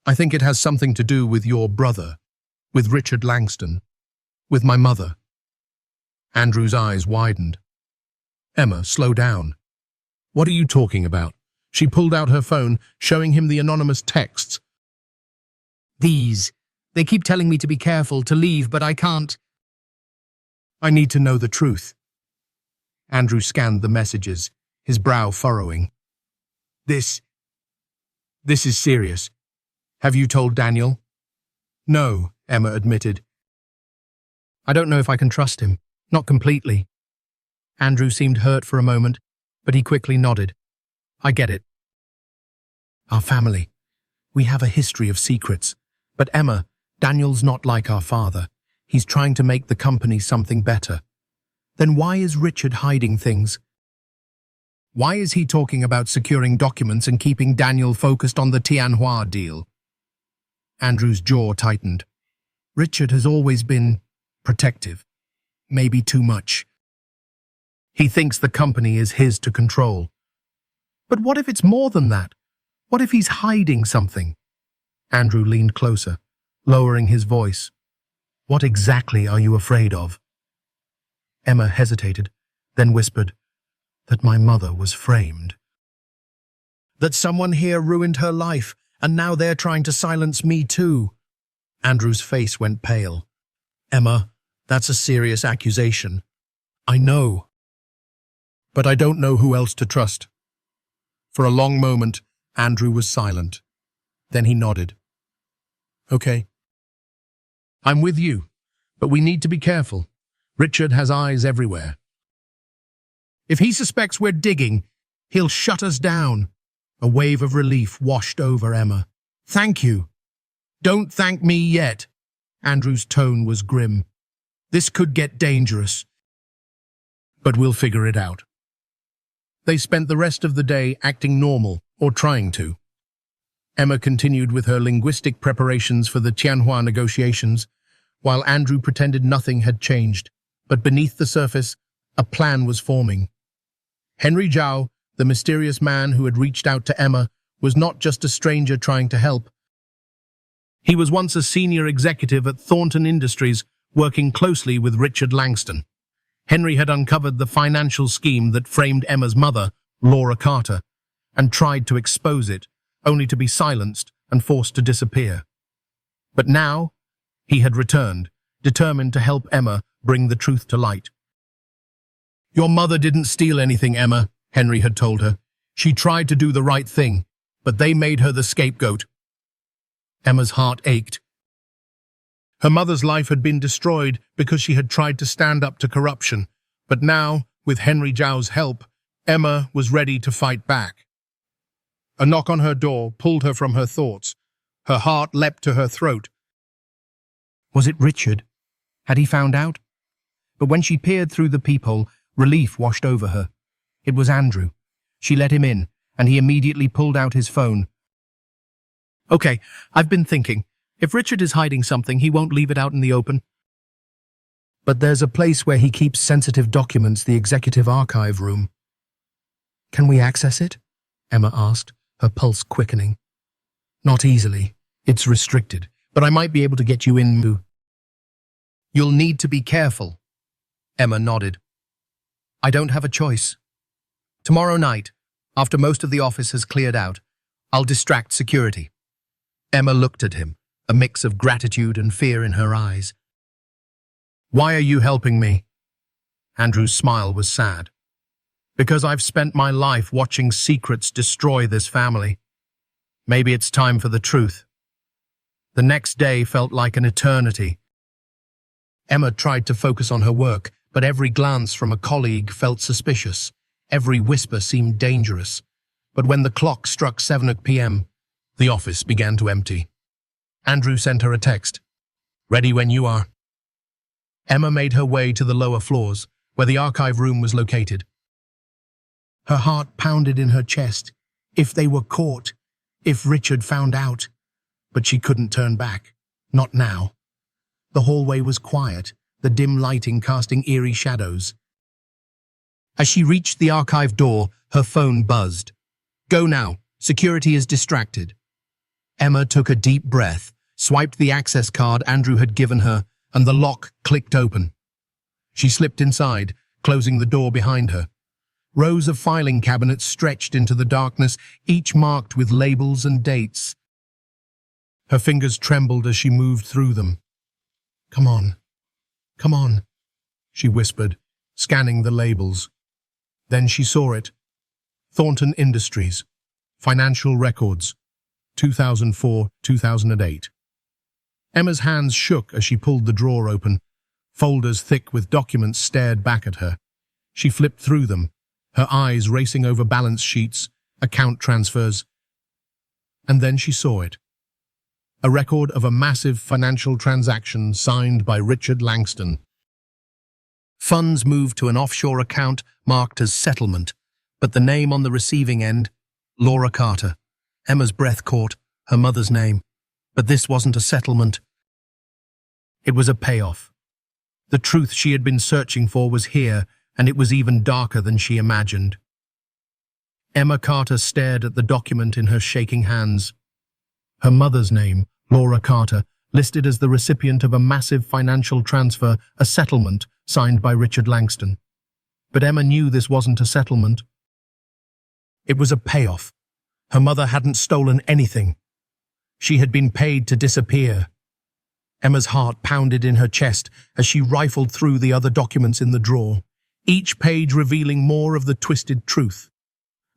it has something to do with your brother, with Richard Langston, with my mother." Andrew's eyes widened. "Emma, slow down. What are you talking about?" She pulled out her phone, showing him the anonymous texts. They keep telling me to be careful, to leave, but I can't." "I need to know the truth." Andrew scanned the messages, his brow furrowing. This is serious. Have you told Daniel?" "No," Emma admitted. "I don't know if I can trust him. Not completely." Andrew seemed hurt for a moment, but he quickly nodded. "I get it. Our family. We have a history of secrets. But Emma, Daniel's not like our father. He's trying to make the company something better. Then why is Richard hiding things? Why is he talking about securing documents and keeping Daniel focused on the Tianhua deal?" Andrew's jaw tightened. Richard has always been protective. Maybe too much. He thinks the company is his to control. But what if it's more than that? What if he's hiding something? Andrew leaned closer, lowering his voice. "What exactly are you afraid of?" Emma hesitated, then whispered, "That my mother was framed. That someone here ruined her life, and now they're trying to silence me too." Andrew's face went pale. "Emma, that's a serious accusation." "I know. But I don't know who else to trust." For a long moment, Andrew was silent. Then he nodded. "Okay. I'm with you, but we need to be careful. Richard has eyes everywhere. If he suspects we're digging, he'll shut us down." A wave of relief washed over Emma. "Thank you." "Don't thank me yet." Andrew's tone was grim. "This could get dangerous. But we'll figure it out." They spent the rest of the day acting normal, or trying to. Emma continued with her linguistic preparations for the Tianhua negotiations, while Andrew pretended nothing had changed. But beneath the surface, a plan was forming. Henry Zhao, the mysterious man who had reached out to Emma, was not just a stranger trying to help. He was once a senior executive at Thornton Industries, working closely with Richard Langston. Henry had uncovered the financial scheme that framed Emma's mother, Laura Carter, and tried to expose it, only to be silenced and forced to disappear. But now, he had returned, determined to help Emma bring the truth to light. "Your mother didn't steal anything, Emma," Henry had told her. "She tried to do the right thing, but they made her the scapegoat." Emma's heart ached. Her mother's life had been destroyed because she had tried to stand up to corruption, but now, with Henry Zhao's help, Emma was ready to fight back. A knock on her door pulled her from her thoughts. Her heart leapt to her throat. Was it Richard? Had he found out? But when she peered through the peephole, relief washed over her. It was Andrew. She let him in, and he immediately pulled out his phone. Okay, I've been thinking. If Richard is hiding something, he won't leave it out in the open. But there's a place where he keeps sensitive documents, the executive archive room. Can we access it? Emma asked, her pulse quickening. Not easily. It's restricted, but I might be able to get you in. You'll need to be careful. Emma nodded. I don't have a choice. Tomorrow night, after most of the office has cleared out, I'll distract security. Emma looked at him, a mix of gratitude and fear in her eyes. Why are you helping me? Andrew's smile was sad. Because I've spent my life watching secrets destroy this family. Maybe it's time for the truth. The next day felt like an eternity. Emma tried to focus on her work, but every glance from a colleague felt suspicious. Every whisper seemed dangerous. But when the clock struck 7 p.m., the office began to empty. Andrew sent her a text. Ready when you are. Emma made her way to the lower floors, where the archive room was located. Her heart pounded in her chest. If they were caught, if Richard found out. But she couldn't turn back. Not now. The hallway was quiet, the dim lighting casting eerie shadows. As she reached the archive door, her phone buzzed. Go now. Security is distracted. Emma took a deep breath, swiped the access card Andrew had given her, and the lock clicked open. She slipped inside, closing the door behind her. Rows of filing cabinets stretched into the darkness, each marked with labels and dates. Her fingers trembled as she moved through them. Come on, she whispered, scanning the labels. Then she saw it. Thornton Industries. Financial Records. 2004-2008. Emma's hands shook as she pulled the drawer open. Folders thick with documents stared back at her. She flipped through them, her eyes racing over balance sheets, account transfers. And then she saw it. A record of a massive financial transaction signed by Richard Langston. Funds moved to an offshore account marked as settlement, but the name on the receiving end, Laura Carter. Emma's breath caught, her mother's name. But this wasn't a settlement. It was a payoff. The truth she had been searching for was here, and it was even darker than she imagined. Emma Carter stared at the document in her shaking hands. Her mother's name, Laura Carter, listed as the recipient of a massive financial transfer, a settlement signed by Richard Langston. But Emma knew this wasn't a settlement. It was a payoff. Her mother hadn't stolen anything. She had been paid to disappear. Emma's heart pounded in her chest as she rifled through the other documents in the drawer, each page revealing more of the twisted truth.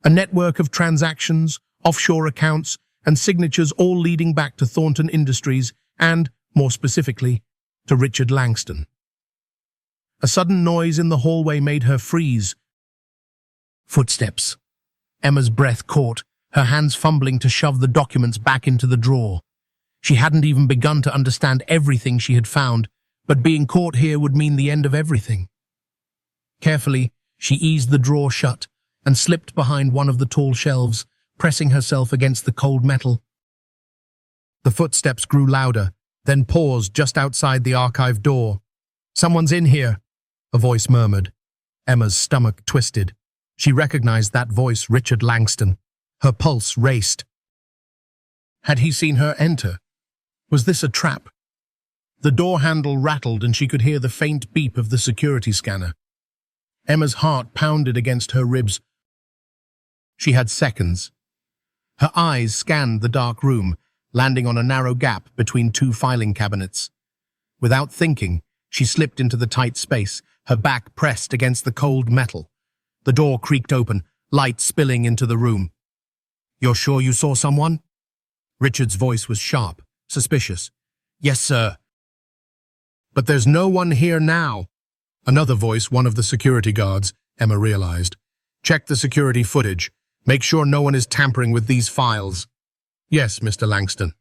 A network of transactions, offshore accounts, and signatures all leading back to Thornton Industries and, more specifically, to Richard Langston. A sudden noise in the hallway made her freeze. Footsteps. Emma's breath caught, her hands fumbling to shove the documents back into the drawer. She hadn't even begun to understand everything she had found, but being caught here would mean the end of everything. Carefully, she eased the drawer shut and slipped behind one of the tall shelves, pressing herself against the cold metal. The footsteps grew louder, then paused just outside the archive door. "Someone's in here," a voice murmured. Emma's stomach twisted. She recognized that voice, Richard Langston. Her pulse raced. Had he seen her enter? Was this a trap? The door handle rattled and she could hear the faint beep of the security scanner. Emma's heart pounded against her ribs. She had seconds. Her eyes scanned the dark room, landing on a narrow gap between two filing cabinets. Without thinking, she slipped into the tight space, her back pressed against the cold metal. The door creaked open, light spilling into the room. "You're sure you saw someone?" Richard's voice was sharp, suspicious. "Yes, sir." "But there's no one here now." Another voice, one of the security guards, Emma realized. "Check the security footage. Make sure no one is tampering with these files." "Yes, Mr. Langston."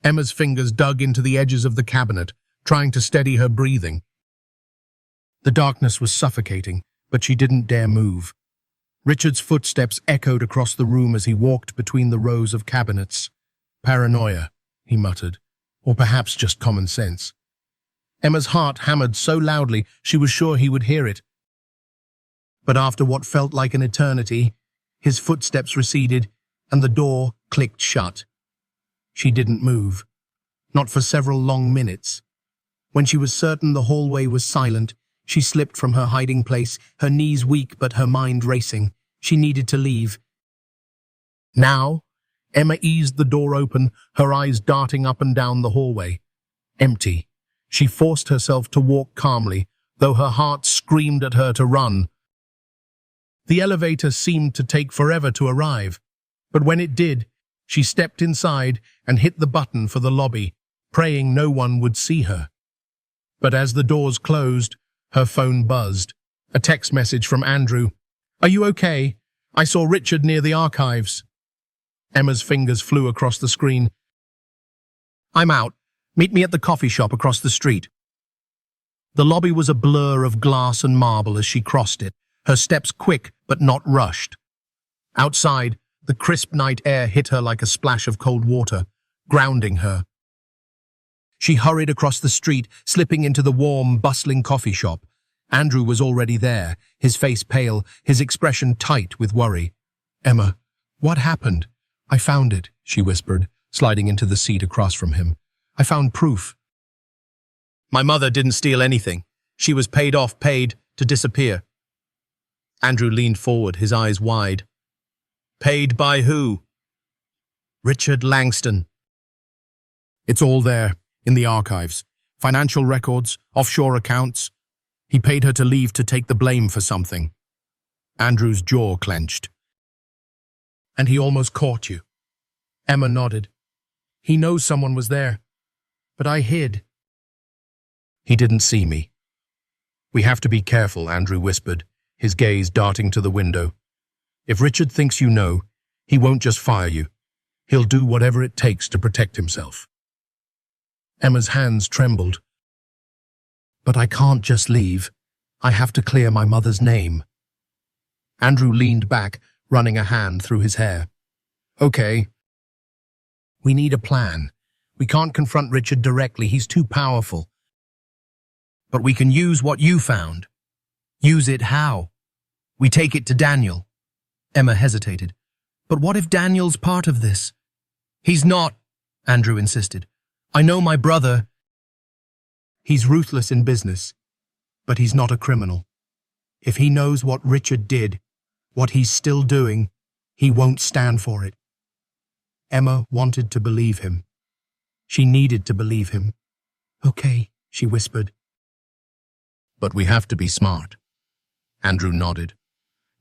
Emma's fingers dug into the edges of the cabinet, trying to steady her breathing. The darkness was suffocating, but she didn't dare move. Richard's footsteps echoed across the room as he walked between the rows of cabinets. Paranoia, he muttered, or perhaps just common sense. Emma's heart hammered so loudly she was sure he would hear it. But after what felt like an eternity, his footsteps receded and the door clicked shut. She didn't move, not for several long minutes. When she was certain the hallway was silent, she slipped from her hiding place, her knees weak but her mind racing. She needed to leave. Now, Emma eased the door open, her eyes darting up and down the hallway. Empty. She forced herself to walk calmly, though her heart screamed at her to run. The elevator seemed to take forever to arrive, but when it did, she stepped inside and hit the button for the lobby, praying no one would see her. But as the doors closed, her phone buzzed. A text message from Andrew. "Are you okay? I saw Richard near the archives." Emma's fingers flew across the screen. "I'm out. Meet me at the coffee shop across the street." The lobby was a blur of glass and marble as she crossed it, her steps quick but not rushed. Outside, the crisp night air hit her like a splash of cold water, grounding her. She hurried across the street, slipping into the warm, bustling coffee shop. Andrew was already there, his face pale, his expression tight with worry. "Emma, what happened?" "I found it," she whispered, sliding into the seat across from him. "I found proof." "My mother didn't steal anything. She was paid to disappear." Andrew leaned forward, his eyes wide. "Paid by who?" "Richard Langston." "It's all there, in the archives. Financial records, offshore accounts. He paid her to leave to take the blame for something." Andrew's jaw clenched. "And he almost caught you?" Emma nodded. "He knows someone was there. But I hid." "He didn't see me." "We have to be careful," Andrew whispered, his gaze darting to the window. "If Richard thinks you know, he won't just fire you. He'll do whatever it takes to protect himself." Emma's hands trembled. "But I can't just leave. I have to clear my mother's name." Andrew leaned back, running a hand through his hair. "Okay. We need a plan. We can't confront Richard directly, he's too powerful. But we can use what you found." "Use it how?" "We take it to Daniel." Emma hesitated. "But what if Daniel's part of this?" "He's not," Andrew insisted. "I know my brother. He's ruthless in business, but he's not a criminal. If he knows what Richard did, what he's still doing, he won't stand for it." Emma wanted to believe him. She needed to believe him. "Okay," she whispered. "But we have to be smart." Andrew nodded.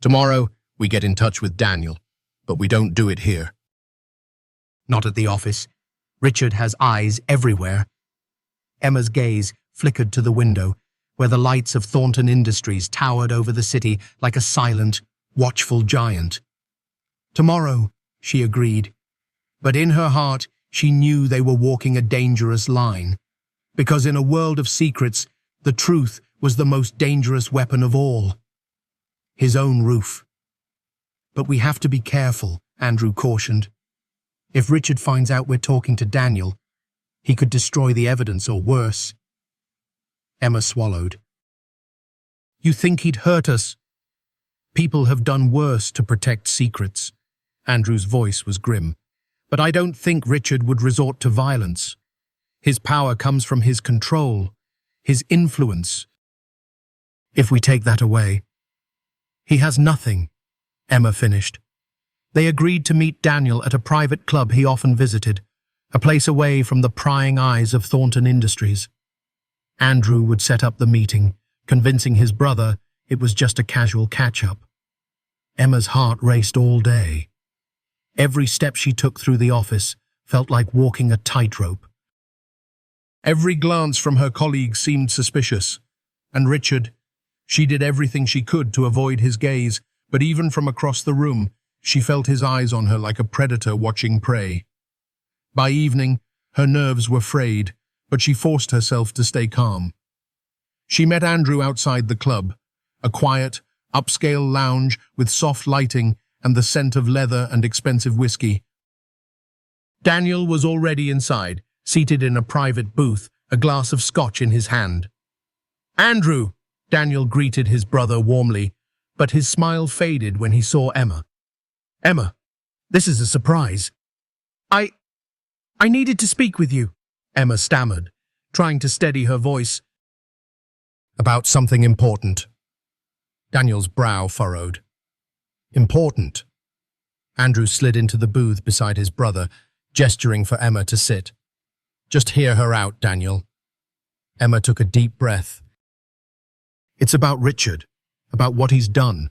"Tomorrow, we get in touch with Daniel, but we don't do it here." "Not at the office. Richard has eyes everywhere." Emma's gaze flickered to the window, where the lights of Thornton Industries towered over the city like a silent, watchful giant. "Tomorrow," she agreed. But in her heart, she knew they were walking a dangerous line, because in a world of secrets, the truth was the most dangerous weapon of all. His own roof. "But we have to be careful," Andrew cautioned. "If Richard finds out we're talking to Daniel, he could destroy the evidence or worse." Emma swallowed. "You think he'd hurt us?" "People have done worse to protect secrets." Andrew's voice was grim. "But I don't think Richard would resort to violence. His power comes from his control, his influence. If we take that away..." "He has nothing," Emma finished. They agreed to meet Daniel at a private club he often visited, a place away from the prying eyes of Thornton Industries. Andrew would set up the meeting, convincing his brother it was just a casual catch-up. Emma's heart raced all day. Every step she took through the office felt like walking a tightrope. Every glance from her colleagues seemed suspicious. And Richard, she did everything she could to avoid his gaze, but even from across the room, she felt his eyes on her like a predator watching prey. By evening, her nerves were frayed, but she forced herself to stay calm. She met Andrew outside the club, a quiet, upscale lounge with soft lighting and the scent of leather and expensive whiskey. Daniel was already inside, seated in a private booth, a glass of scotch in his hand. "Andrew!" Daniel greeted his brother warmly, but his smile faded when he saw Emma. "Emma, this is a surprise." I needed to speak with you," Emma stammered, trying to steady her voice. "About something important." Daniel's brow furrowed. "Important?" Andrew slid into the booth beside his brother, gesturing for Emma to sit. "Just hear her out, Daniel." Emma took a deep breath. "It's about Richard, about what he's done."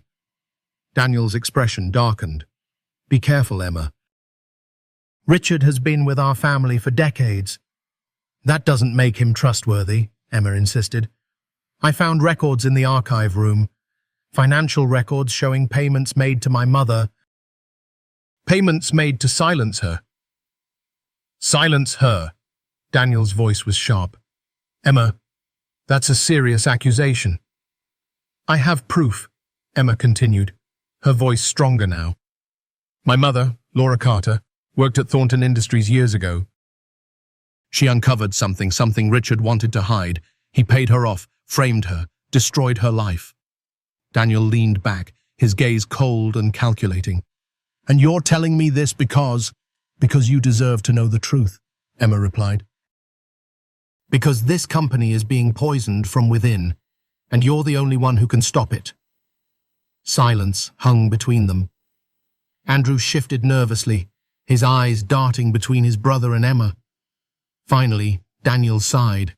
Daniel's expression darkened. "Be careful, Emma. Richard has been with our family for decades." "That doesn't make him trustworthy," Emma insisted. "I found records in the archive room, financial records showing payments made to my mother. Payments made to silence her." "Silence her?" Daniel's voice was sharp. "Emma, that's a serious accusation." "I have proof," Emma continued, her voice stronger now. "My mother, Laura Carter, worked at Thornton Industries years ago. She uncovered something Richard wanted to hide. He paid her off, framed her, destroyed her life." Daniel leaned back, his gaze cold and calculating. "And you're telling me this because you deserve to know the truth," Emma replied. "Because this company is being poisoned from within, and you're the only one who can stop it." Silence hung between them. Andrew shifted nervously, his eyes darting between his brother and Emma. Finally, Daniel sighed.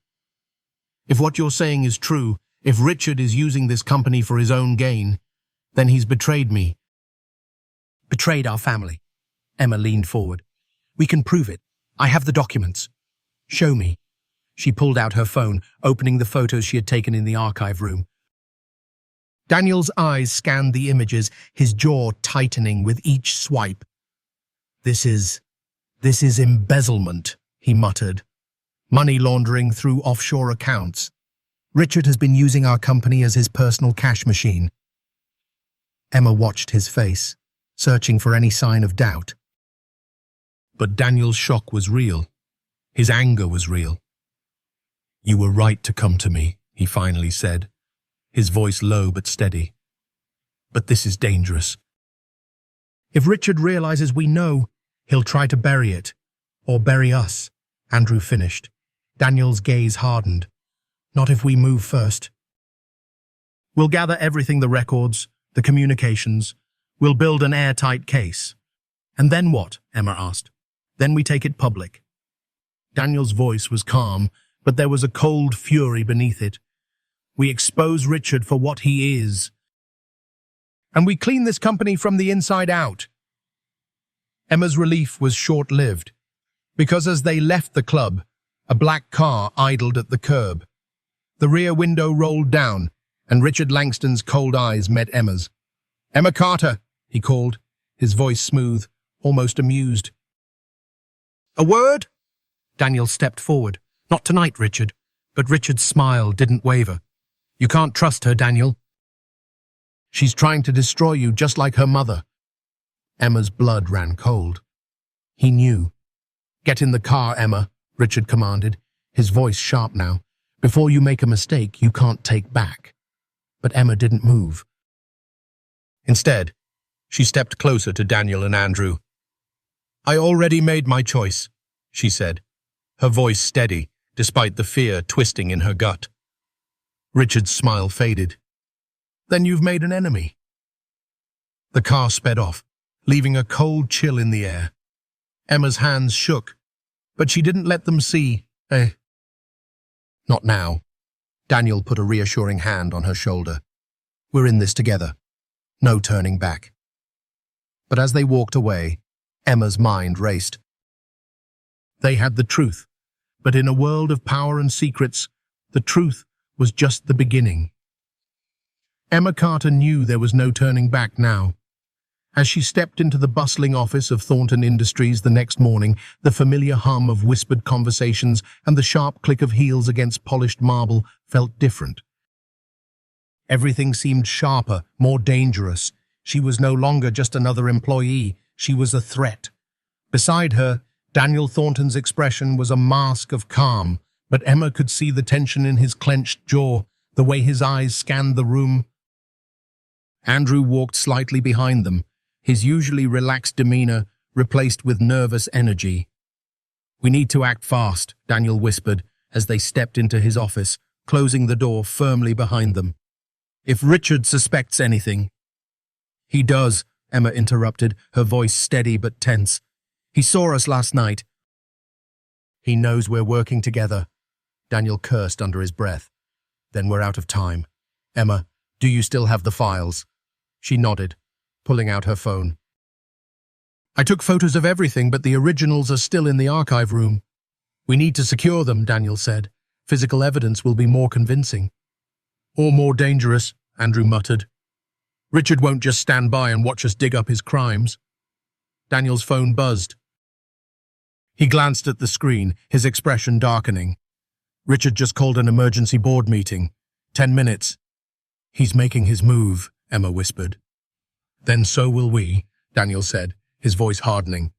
"If what you're saying is true, if Richard is using this company for his own gain, then he's betrayed me." "Betrayed our family." Emma leaned forward. "We can prove it. I have the documents." "Show me." She pulled out her phone, opening the photos she had taken in the archive room. Daniel's eyes scanned the images, his jaw tightening with each swipe. This is embezzlement," he muttered. "Money laundering through offshore accounts. Richard has been using our company as his personal cash machine." Emma watched his face, searching for any sign of doubt. But Daniel's shock was real. His anger was real. "You were right to come to me," he finally said, his voice low but steady. "But this is dangerous. If Richard realizes we know, he'll try to bury it, or bury us," Andrew finished. Daniel's gaze hardened. "Not if we move first. We'll gather everything, the records, the communications. We'll build an airtight case." "And then what?" Emma asked. "Then we take it public." Daniel's voice was calm, but there was a cold fury beneath it. "We expose Richard for what he is. And we clean this company from the inside out." Emma's relief was short-lived, because as they left the club, a black car idled at the curb. The rear window rolled down, and Richard Langston's cold eyes met Emma's. "Emma Carter," he called, his voice smooth, almost amused. "A word?" Daniel stepped forward. "Not tonight, Richard." But Richard's smile didn't waver. "You can't trust her, Daniel. She's trying to destroy you just like her mother." Emma's blood ran cold. He knew. "Get in the car, Emma," Richard commanded, his voice sharp now. "Before you make a mistake you can't take back." But Emma didn't move. Instead, she stepped closer to Daniel and Andrew. "I already made my choice," she said, her voice steady, despite the fear twisting in her gut. Richard's smile faded. "Then you've made an enemy." The car sped off, leaving a cold chill in the air. Emma's hands shook, but she didn't let them see. Not now." Daniel put a reassuring hand on her shoulder. "We're in this together. No turning back." But as they walked away, Emma's mind raced. They had the truth, but in a world of power and secrets, the truth was just the beginning. Emma Carter knew there was no turning back now, As she stepped into the bustling office of Thornton Industries the next morning, the familiar hum of whispered conversations and the sharp click of heels against polished marble felt different. Everything seemed sharper, more dangerous. She was no longer just another employee, she was a threat. Beside her, Daniel Thornton's expression was a mask of calm, but Emma could see the tension in his clenched jaw, the way his eyes scanned the room. Andrew walked slightly behind them, his usually relaxed demeanor replaced with nervous energy. "We need to act fast," Daniel whispered as they stepped into his office, closing the door firmly behind them. "If Richard suspects anything—" "He does," Emma interrupted, her voice steady but tense. "He saw us last night." "He knows we're working together," Daniel cursed under his breath. "Then we're out of time. Emma, do you still have the files?" She nodded, pulling out her phone. "I took photos of everything, but the originals are still in the archive room." "We need to secure them," Daniel said. "Physical evidence will be more convincing." "Or more dangerous," Andrew muttered. "Richard won't just stand by and watch us dig up his crimes." Daniel's phone buzzed. He glanced at the screen, his expression darkening. "Richard just called an emergency board meeting. 10 minutes. "He's making his move," Emma whispered. "Then so will we," Daniel said, his voice hardening.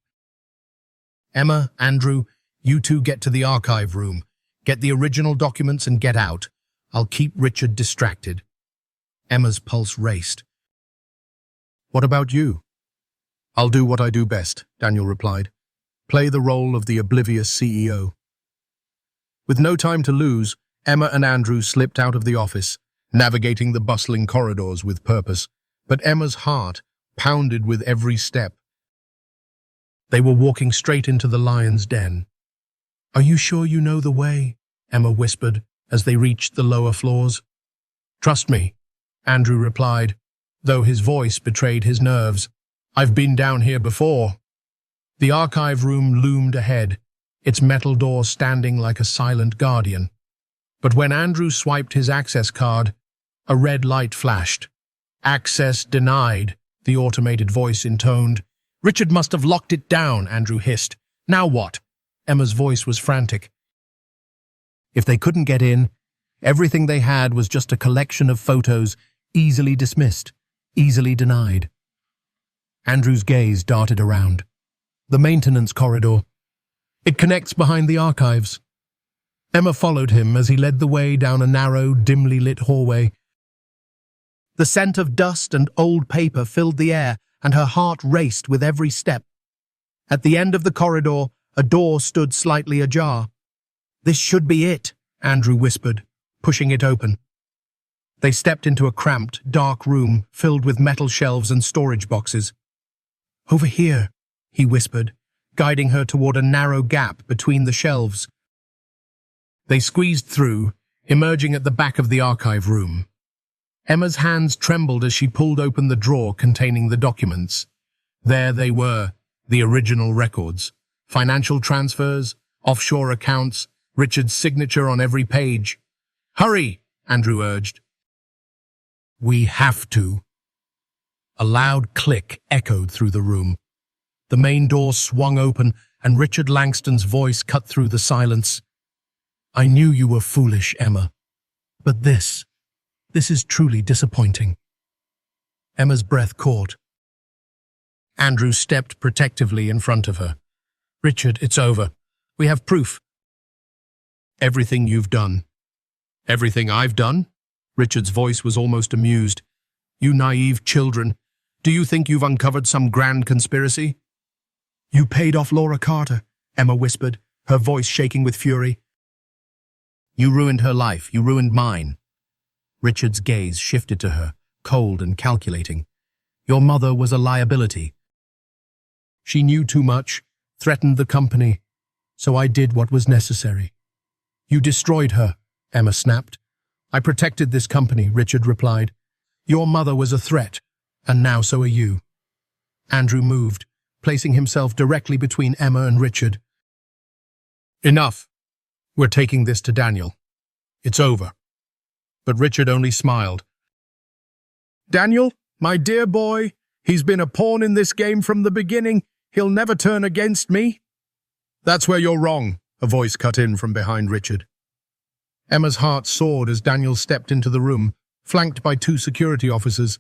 "Emma, Andrew, you two get to the archive room. Get the original documents and get out. I'll keep Richard distracted." Emma's pulse raced. "What about you?" "I'll do what I do best," Daniel replied. "Play the role of the oblivious CEO." With no time to lose, Emma and Andrew slipped out of the office, navigating the bustling corridors with purpose. But Emma's heart pounded with every step. They were walking straight into the lion's den. "Are you sure you know the way?" Emma whispered as they reached the lower floors. "Trust me," Andrew replied, though his voice betrayed his nerves. "I've been down here before." The archive room loomed ahead, its metal door standing like a silent guardian. But when Andrew swiped his access card, a red light flashed. "Access denied," the automated voice intoned. "Richard must have locked it down," Andrew hissed. "Now what?" Emma's voice was frantic. If they couldn't get in, everything they had was just a collection of photos, easily dismissed, easily denied. Andrew's gaze darted around. "The maintenance corridor. It connects behind the archives." Emma followed him as he led the way down a narrow, dimly lit hallway. The scent of dust and old paper filled the air, and her heart raced with every step. At the end of the corridor, a door stood slightly ajar. "This should be it," Andrew whispered, pushing it open. They stepped into a cramped, dark room filled with metal shelves and storage boxes. "Over here," he whispered, guiding her toward a narrow gap between the shelves. They squeezed through, emerging at the back of the archive room. Emma's hands trembled as she pulled open the drawer containing the documents. There they were, the original records. Financial transfers, offshore accounts, Richard's signature on every page. "Hurry," Andrew urged. "We have to." A loud click echoed through the room. The main door swung open, and Richard Langston's voice cut through the silence. "I knew you were foolish, Emma. But this is truly disappointing." Emma's breath caught. Andrew stepped protectively in front of her. "Richard, it's over. We have proof." "Everything you've done." "Everything I've done?" Richard's voice was almost amused. "You naive children. Do you think you've uncovered some grand conspiracy?" "You paid off Laura Carter," Emma whispered, her voice shaking with fury. "You ruined her life. You ruined mine." Richard's gaze shifted to her, cold and calculating. "Your mother was a liability. She knew too much, threatened the company, so I did what was necessary." "You destroyed her," Emma snapped. "I protected this company," Richard replied. "Your mother was a threat, and now so are you." Andrew moved, placing himself directly between Emma and Richard. "Enough. We're taking this to Daniel. It's over." But Richard only smiled. "Daniel, my dear boy," He's been a pawn in this game from the beginning. He'll never turn against me. That's where you're wrong, a voice cut in from behind Richard. Emma's heart soared as Daniel stepped into the room, flanked by 2 security officers.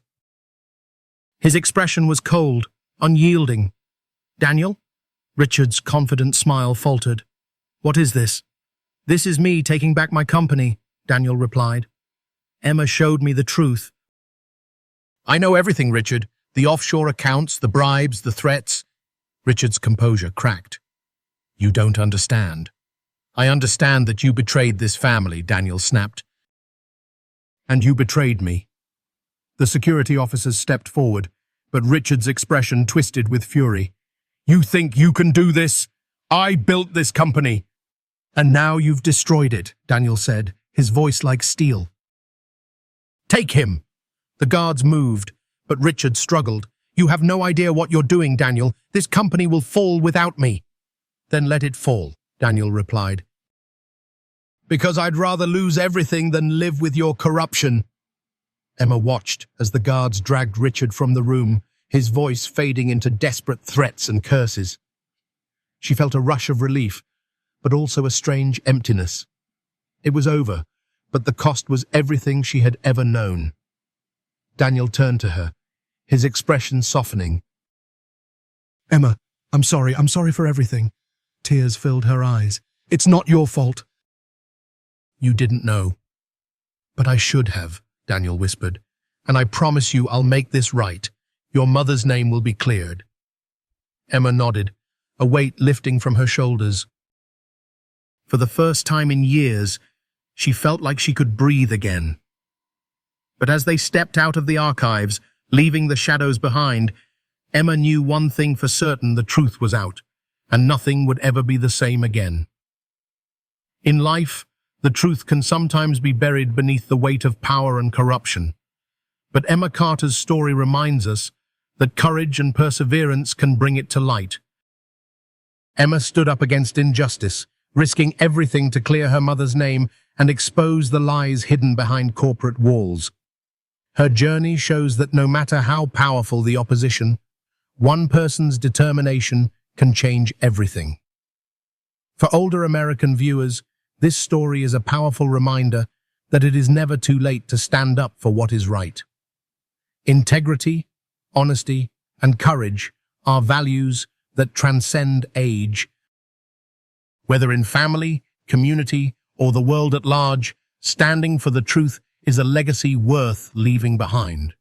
His expression was cold, unyielding. "Daniel?" Richard's confident smile faltered. "What is this?" "This is me taking back my company," Daniel replied. "Emma showed me the truth." "I know everything, Richard. The offshore accounts, the bribes, the threats." Richard's composure cracked. "You don't understand." "I understand that you betrayed this family," Daniel snapped. "And you betrayed me." The security officers stepped forward, but Richard's expression twisted with fury. "You think you can do this? I built this company." "And now you've destroyed it," Daniel said, his voice like steel. "Take him!" The guards moved, but Richard struggled. "You have no idea what you're doing, Daniel. This company will fall without me." "Then let it fall," Daniel replied. "Because I'd rather lose everything than live with your corruption." Emma watched as the guards dragged Richard from the room, his voice fading into desperate threats and curses. She felt a rush of relief, but also a strange emptiness. It was over, but the cost was everything she had ever known. Daniel turned to her, his expression softening. "Emma, I'm sorry for everything." Tears filled her eyes. "It's not your fault." "You didn't know." "But I should have," Daniel whispered. "And I promise you I'll make this right. Your mother's name will be cleared." Emma nodded, a weight lifting from her shoulders. For the first time in years, she felt like she could breathe again. But as they stepped out of the archives, leaving the shadows behind, Emma knew one thing for certain: the truth was out, and nothing would ever be the same again. In life, the truth can sometimes be buried beneath the weight of power and corruption. But Emma Carter's story reminds us that courage and perseverance can bring it to light. Emma stood up against injustice, risking everything to clear her mother's name and expose the lies hidden behind corporate walls. Her journey shows that no matter how powerful the opposition, one person's determination can change everything. For older American viewers, this story is a powerful reminder that it is never too late to stand up for what is right. Integrity, honesty, and courage are values that transcend age. Whether in family, community, or the world at large, standing for the truth is a legacy worth leaving behind.